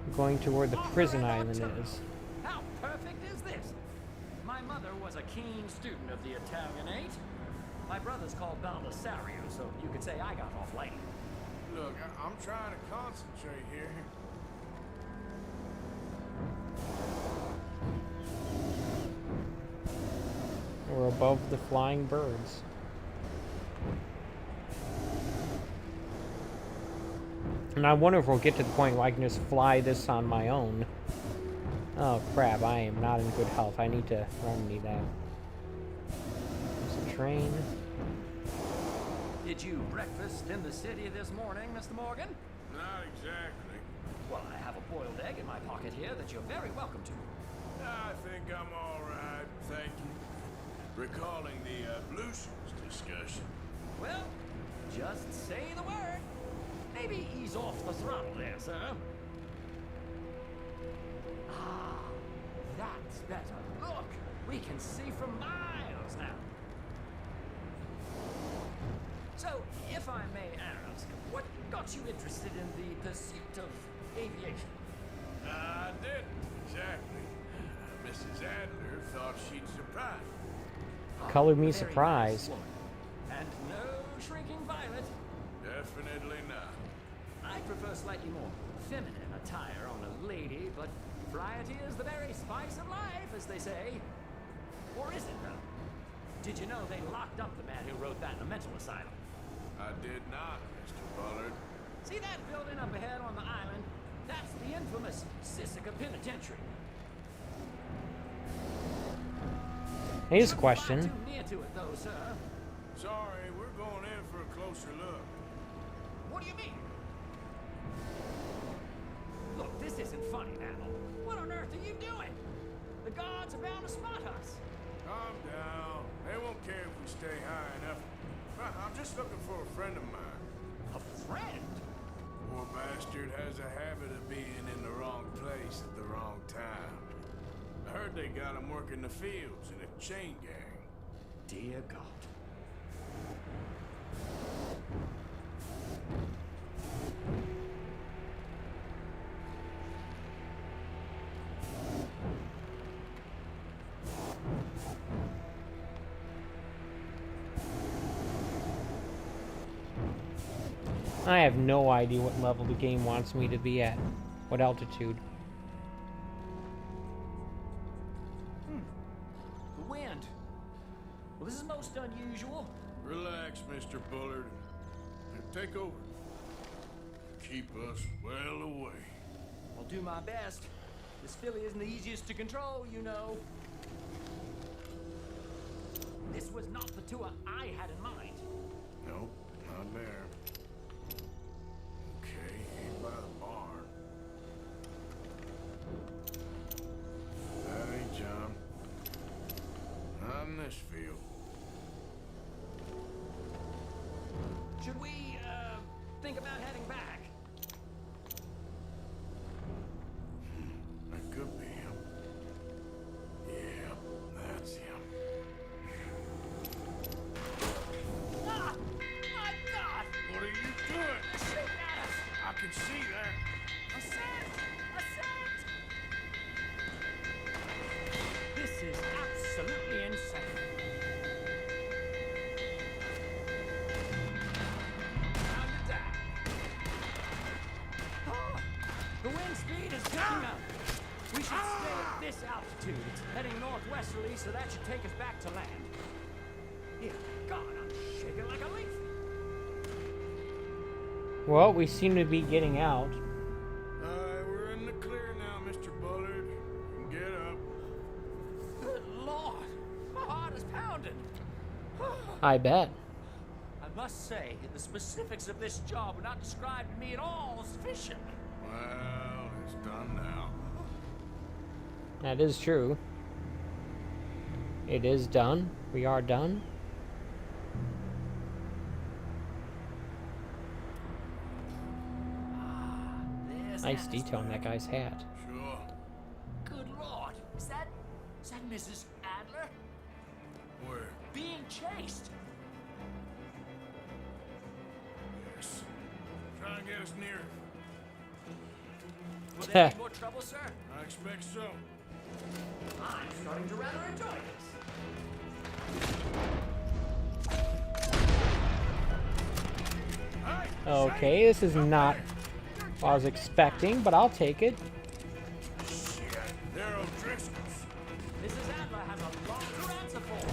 we're going to where the prison island is. How perfect is this? My mother was a keen student of the Italianate. My brother's called Baldessario, so you could say I got off light. Look, I'm trying to concentrate here. We're above the flying birds. And I wonder if we'll get to the point where I can just fly this on my own. Oh crap, I am not in good health. I need to remedy that. There's a train. Did you breakfast in the city this morning, Mr. Morgan? Not exactly. Well, I have a boiled egg in my pocket here that you're very welcome to. I think I'm all right, thank you. Recalling the ablutions discussion. Well, just say the word. Maybe ease off the throttle there, sir. Ah, that's better. Look, we can see for miles now. So, if I may ask, what got you interested in the pursuit of aviation? I didn't, exactly. Mrs. Adler thought she'd surprise me. Color me Very surprised. nice woman. And no shrinking violet. Definitely not. I prefer slightly more feminine attire on a lady, but variety is the very spice of life, as they say. Or is it, though? Did you know they locked up the man who wrote that in a mental asylum? I did not, Mr. Bullard. See that building up ahead on the island? That's the infamous Sisika Penitentiary. Here's a Shouldn't question. fly too near to it, though, sir. Sorry, we're going in for a closer look. What do you mean? Look, this isn't funny, now. What on earth are you doing? The guards are bound to spot us. Calm down. They won't care if we stay high enough. I'm just looking for a friend of mine. A friend? Poor bastard has a habit of being in the wrong place at the wrong time. I heard they got him working the fields in a chain gang. Dear God. I have no idea what level the game wants me to be at. What altitude. The wind. Well, this is most unusual. Relax, Mr. Bullard. Now take over. Keep us well away. I'll do my best. This filly isn't the easiest to control, you know. This was not the tour I had in mind. Nope, not there. Okay, ain't by the barn. That ain't John. Not in this field. Should we, think about heading back? That could be him. Yeah, that's him. Ah! My God! What are you doing? Shoot at us! I can see that. A scent! A scent! This is absolutely insane. Time to die. Ah, the wind speed is picking up. We should stay at this altitude. It's heading northwesterly, so that should take us back to land. Dear God, I'm shaking like a leaf. Well, we seem to be getting out. Alright, we're in the clear now, Mr. Bullard. You can get up. Good Lord, my heart is pounding. I bet. I must say, the specifics of this job were not described to me at all sufficiently. Well, it's done now. That is true. It is done. We are done. This Nice has detail on that guy's hat. Sure. Mrs. Adler? Where? Being chased. Yes. Try and get us near it. Will there be more trouble, sir? I expect so. I'm starting to rather enjoy this. Hey, Okay, this is not what I was expecting, but I'll take it. shit. They're O'Driscolls. Mrs. Adler has a lot to answer for.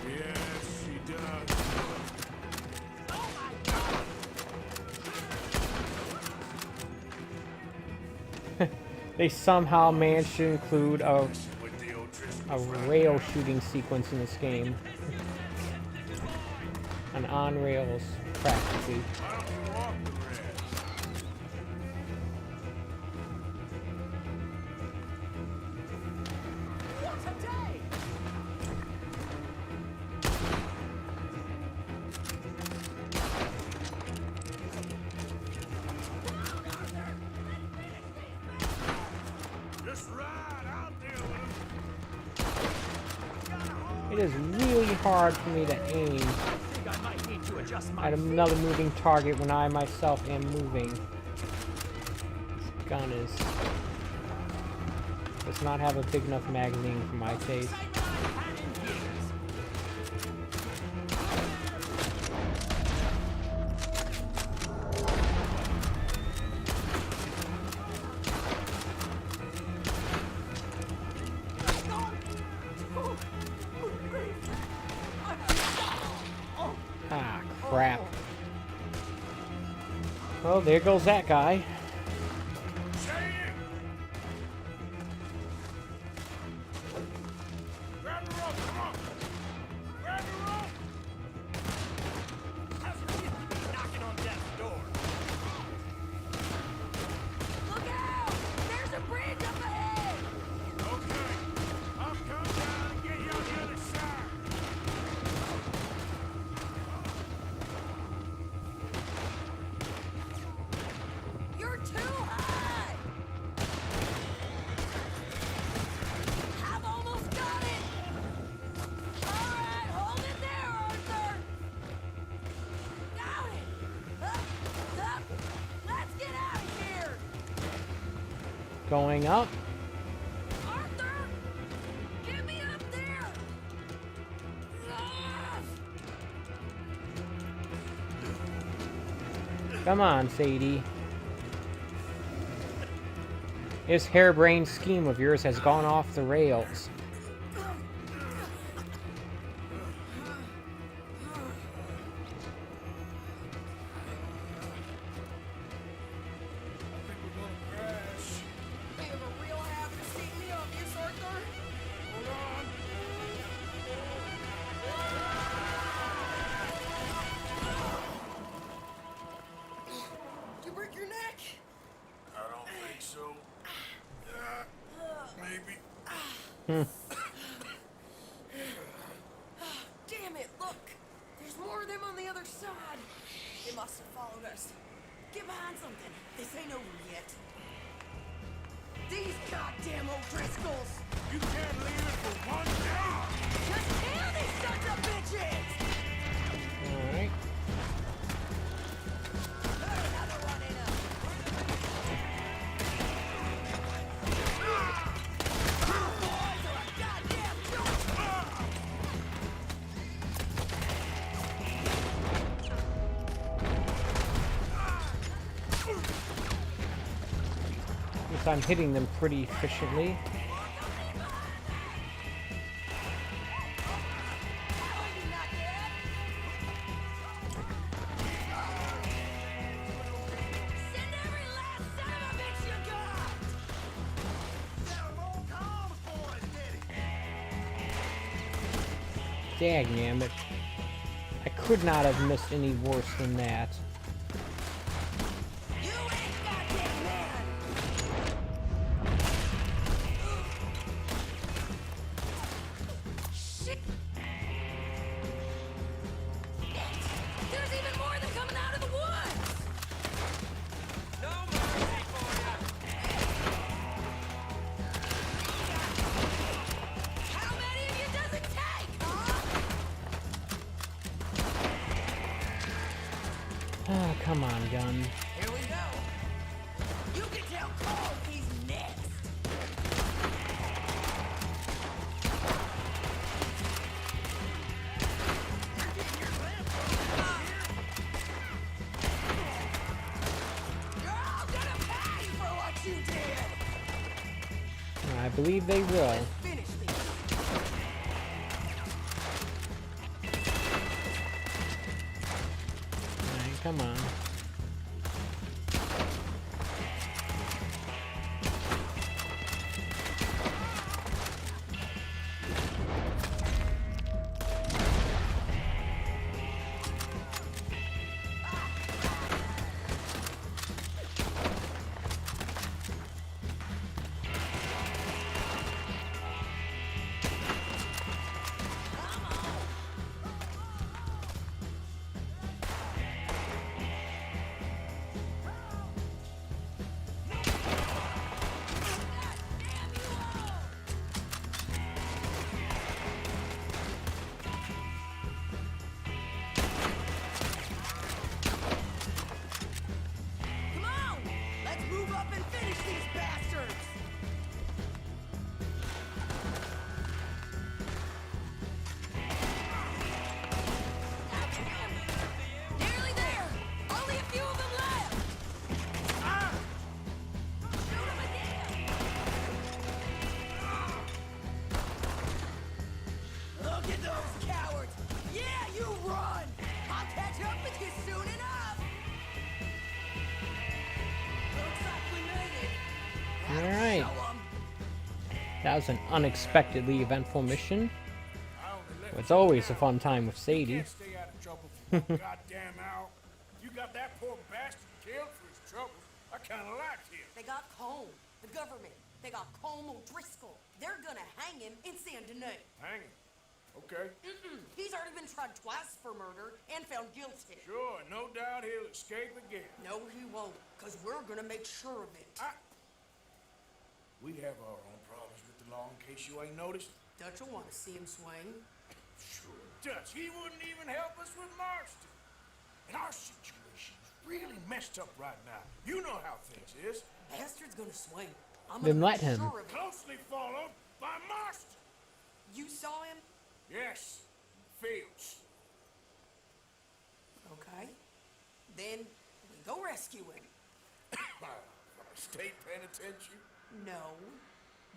Yes, she does. Oh my God! They somehow managed to include a With the O'Driscolls. rail shooting sequence in this game. An on-rails, practically. Why don't you walk the rest? What a day! Just ride, I'll deal with them. It is really hard for me to aim I think I might need to adjust my at another moving target when I myself am moving. This gun does not have a big enough magazine for my taste. Ah, crap. Well, there goes that guy. Shady! Grab the rope, come on! Grab the rope! knocking on death's door. Look out! There's a bridge up ahead! Okay, I'll come down and get you on the other side. You're too high! I've almost got it! Alright, hold it there, Arthur! Got it! Up! Let's get out of here! Going up. Arthur! Get me up there! Ah! Come on, Sadie. This harebrained scheme of yours has gone off the rails. I think we're gonna crash. They have a real habit of seeing me obvious, Arthur. Hold on. Did you break your neck? I don't think so. Maybe. Damn it, look! There's more of them on the other side. They must have followed us. Get behind something. This ain't over yet. These goddamn O'Driscolls! You can't leave it for one day. Just kill these sons of bitches! Alright. Another one in 'em. Boys are a goddamn joke! Guess I'm hitting them pretty efficiently. Send every last son of a bitch you got! Dagnammit. I could not have missed any worse than that. You ain't goddamn man! Shit! There's even more of them coming out of the woods! No mercy for you. How Ah, come on, gun. Here we go. You can tell Carl he's next. You're all gonna pay for what you did. I believe they will. Finish this. Alright, come on. Come on! Let's move up and finish these bastards! Nearly there! Only a few of them left! Shoot 'em again! Look at those cowards! Yeah, you run! I'll catch up with you soon enough! Looks like we made it. Alright. Show 'em. That was an unexpectedly eventful mission. I only left It's always a fun time with Sadie. Can't stay out of trouble for one goddamn hour. You got that poor bastard killed for his troubles. I kind of liked him. They got Colm, the government. They got Colm O'Driscoll. They're gonna hang him in Saint Denis. Hang him. Okay. He's already been tried twice for murder and found guilty. Sure, no doubt he'll escape again. No, he won't, because we're gonna make sure of it. We have our own problems with the law, in case you ain't noticed. Dutch will want to see him swing. Sure, Dutch. He wouldn't even help us with Marston. And our situation's really messed up right now. You know how things is. Bastard's gonna swing. I'm Then gonna let make him. sure of it. Closely followed by Marston. You saw him? Yes, Fields. Okay. Then we go rescue him. From a state penitentiary. No.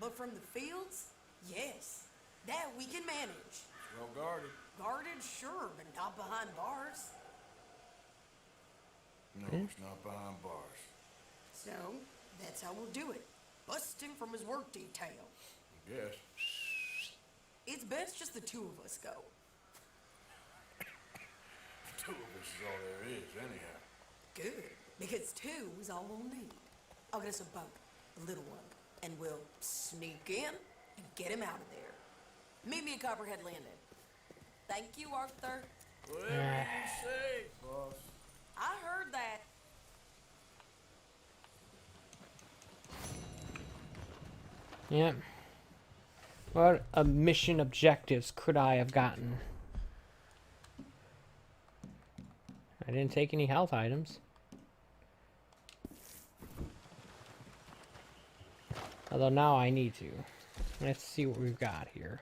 But from the fields? Yes. That we can manage. Well guarded. Guarded, sure, but not behind bars. No, it's not behind bars. So, that's how we'll do it. Bust him from his work detail. Yes. It's best just the two of us go. Two of us is all there is, anyhow. Good, because two is all we'll need. I'll get us a boat, a little one, and we'll sneak in and get him out of there. Meet me at Copperhead Landing. Thank you, Arthur. Whatever you say, boss. I heard that. Yep. What mission objectives could I have gotten? I didn't take any health items. Although now I need to. Let's see what we've got here.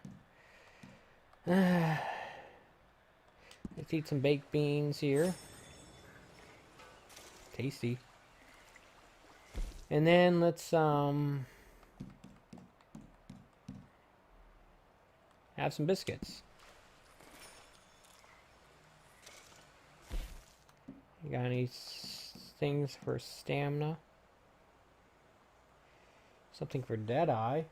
Let's eat some baked beans here. Tasty. And then let's have some biscuits. You got any things for stamina? Something for Deadeye.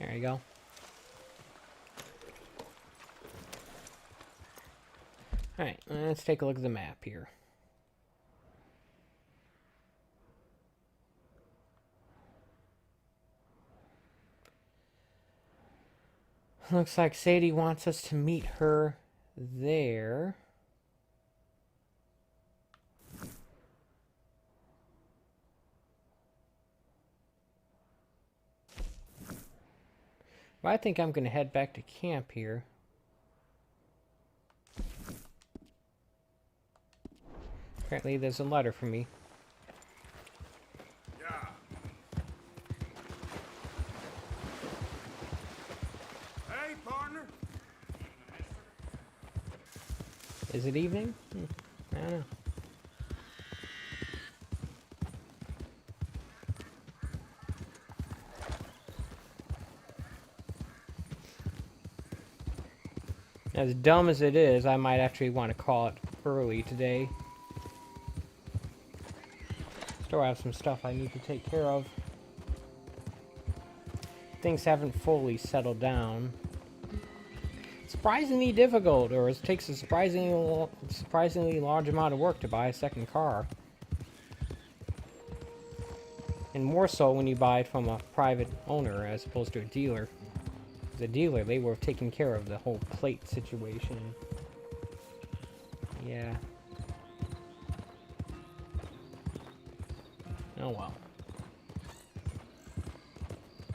There you go. Alright, let's take a look at the map here. Looks like Sadie wants us to meet her there. But I think I'm going to head back to camp here. Apparently there's a letter for me. Yeah. Hey, partner. Is it evening? I don't know. As dumb as it is, I might actually want to call it early today. Still have some stuff I need to take care of. Things haven't fully settled down. Surprisingly difficult, or it takes a surprisingly large amount of work to buy a second car. And more so when you buy it from a private owner as opposed to a dealer. As a dealer, they were taking care of the whole plate situation. Yeah. Oh well.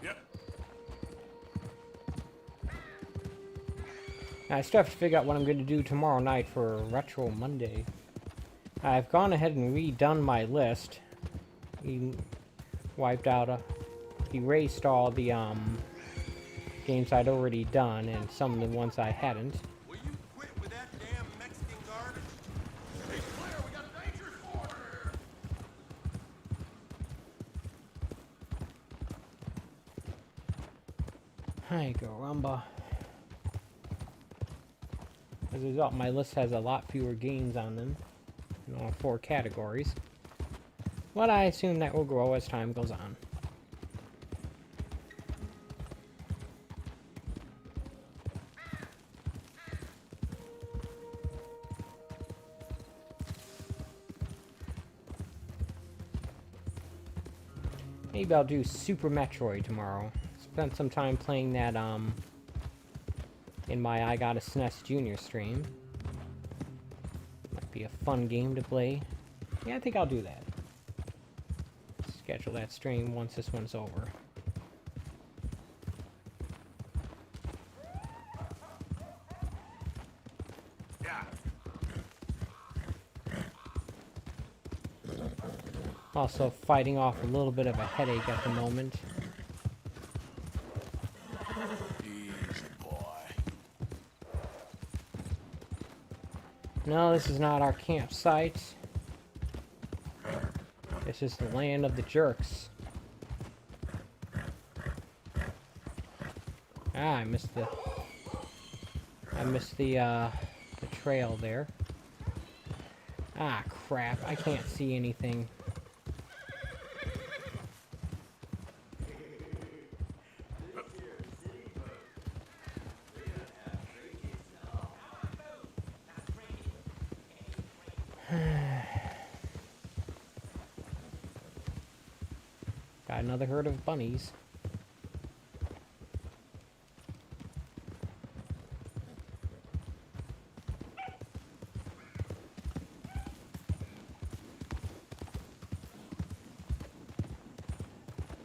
Yep. I still have to figure out what I'm going to do tomorrow night for Retro Monday. I've gone ahead and redone my list. Erased all the games I'd already done and some of the ones I hadn't. Will you quit with that damn Mexican garbage? Hey, Claire, we got a dangerous corner here. Hi, Garumba. As a result, my list has a lot fewer games on them in all 4 categories. But I assume that will grow as time goes on. Maybe I'll do Super Metroid tomorrow. Spent some time playing that in my I Got a SNES Junior stream. Might be a fun game to play. Yeah, I think I'll do that. Schedule that stream once this one's over. Yeah. Also fighting off a little bit of a headache at the moment. Easy, boy. No, this is not our campsite. This is the land of the jerks. Ah, I missed the trail there. Ah, crap. I can't see anything. Got another herd of bunnies.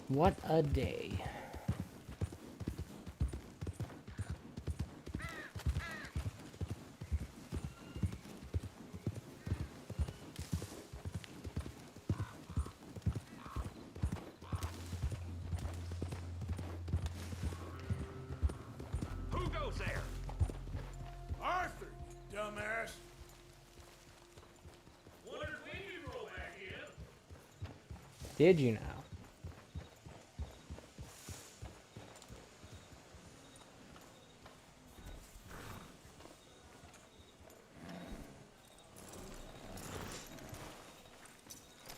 What a day. Who goes there? Arthur, dumbass. Wondered when you'd roll back in. Did you now?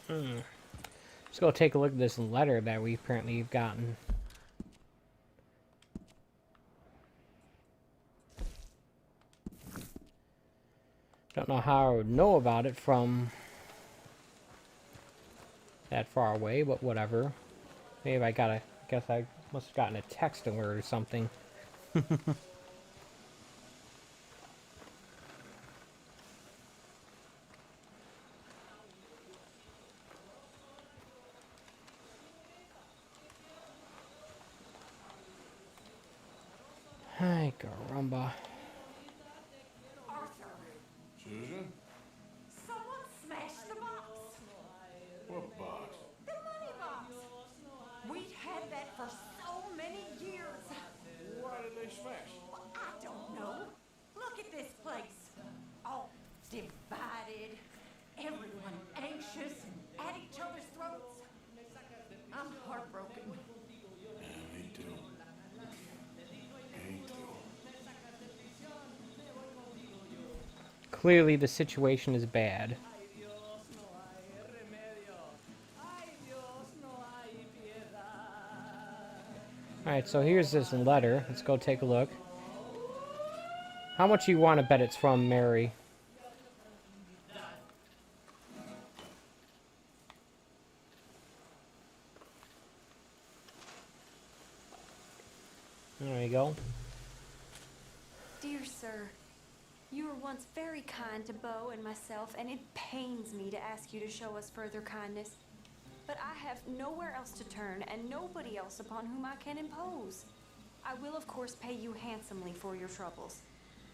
Let's go take a look at this letter that we apparently have gotten. Don't know how I would know about it from that far away, but whatever. Maybe I guess I must have gotten a text alert or something. Hi, caramba. Arthur, Susan? someone smashed Clearly the situation is bad. Alright, so here's this letter. Let's go take a look. How much you want to bet it's from Mary? There you go. Dear sir, you were once very kind to Beau and myself, and it pains me to ask you to show us further kindness. But I have nowhere else to turn, and nobody else upon whom I can impose. I will, of course, pay you handsomely for your troubles.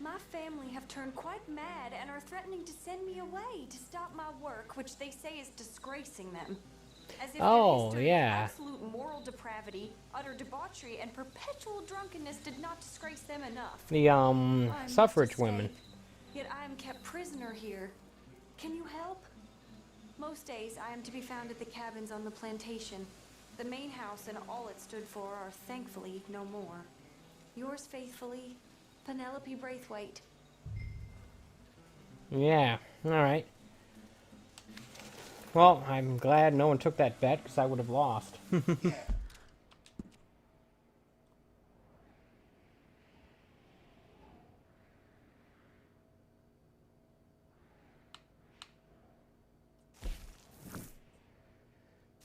My family have turned quite mad and are threatening to send me away to stop my work, which they say is disgracing them. As if Oh, their history yeah. of absolute moral depravity, utter debauchery, and perpetual drunkenness did not disgrace them enough. The, I am suffrage to women. escape, yet I am kept prisoner here. Can you help? Most days I am to be found at the cabins on the plantation. The main house and all it stood for are thankfully no more. Yours faithfully, Penelope Braithwaite. Yeah, alright. Well, I'm glad no one took that bet, because I would have lost.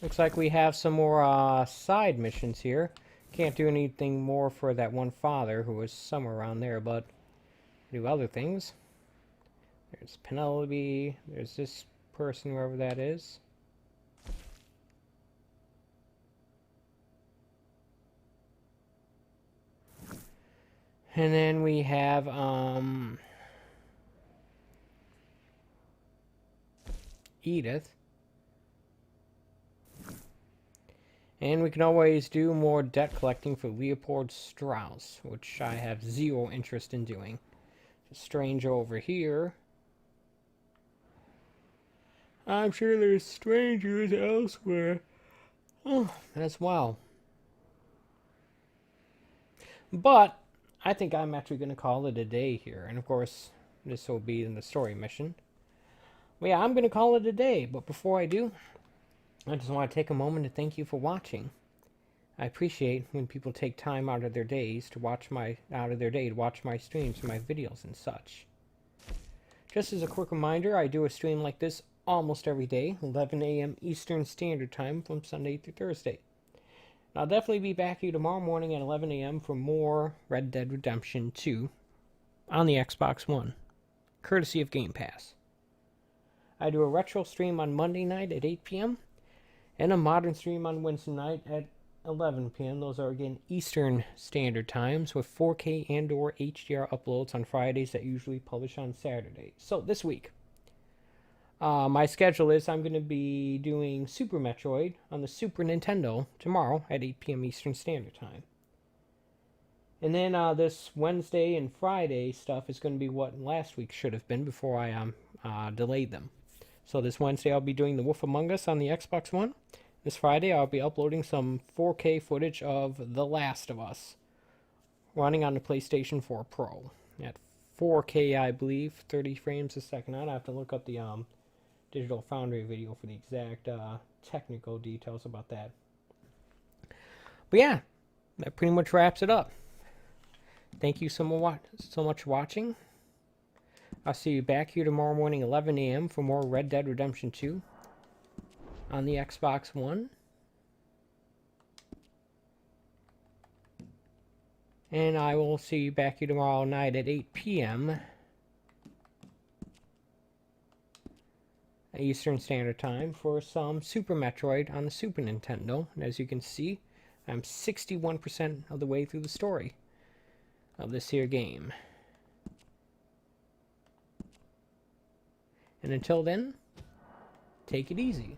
Looks like we have some more side missions here. Can't do anything more for that one father who was somewhere around there, but do other things. There's Penelope. There's this person, whoever that is. And then we have Edith. And we can always do more debt collecting for Leopold Strauss, which I have zero interest in doing. Stranger over here. I'm sure there's strangers elsewhere. Oh, as well. But I think I'm actually going to call it a day here. And of course, this will be in the story mission. But yeah, I'm going to call it a day. But before I do, I just want to take a moment to thank you for watching. I appreciate when people take time out of their days to watch my streams, my videos and such. Just as a quick reminder, I do a stream like this almost every day, 11 a.m. Eastern Standard Time from Sunday through Thursday. And I'll definitely be back here tomorrow morning at 11 a.m. for more Red Dead Redemption 2 on the Xbox One, courtesy of Game Pass. I do a retro stream on Monday night at 8 p.m. and a modern stream on Wednesday night at 11 p.m. Those are, again, Eastern Standard Times with 4K and or HDR uploads on Fridays that usually publish on Saturdays. So, this week, my schedule is I'm going to be doing Super Metroid on the Super Nintendo tomorrow at 8 p.m. Eastern Standard Time. And then this Wednesday and Friday stuff is going to be what last week should have been before I delayed them. So this Wednesday I'll be doing The Wolf Among Us on the Xbox One. This Friday I'll be uploading some 4K footage of The Last of Us running on the PlayStation 4 Pro at 4K, I believe, 30 frames a second. I'd have to look up the Digital Foundry video for the exact technical details about that. But yeah, that pretty much wraps it up. Thank you so much for watching. I'll see you back here tomorrow morning, 11 a.m. for more Red Dead Redemption 2 on the Xbox One. And I will see you back here tomorrow night at 8 p.m. Eastern Standard Time for some Super Metroid on the Super Nintendo. And as you can see, I'm 61% of the way through the story of this here game. And until then, take it easy.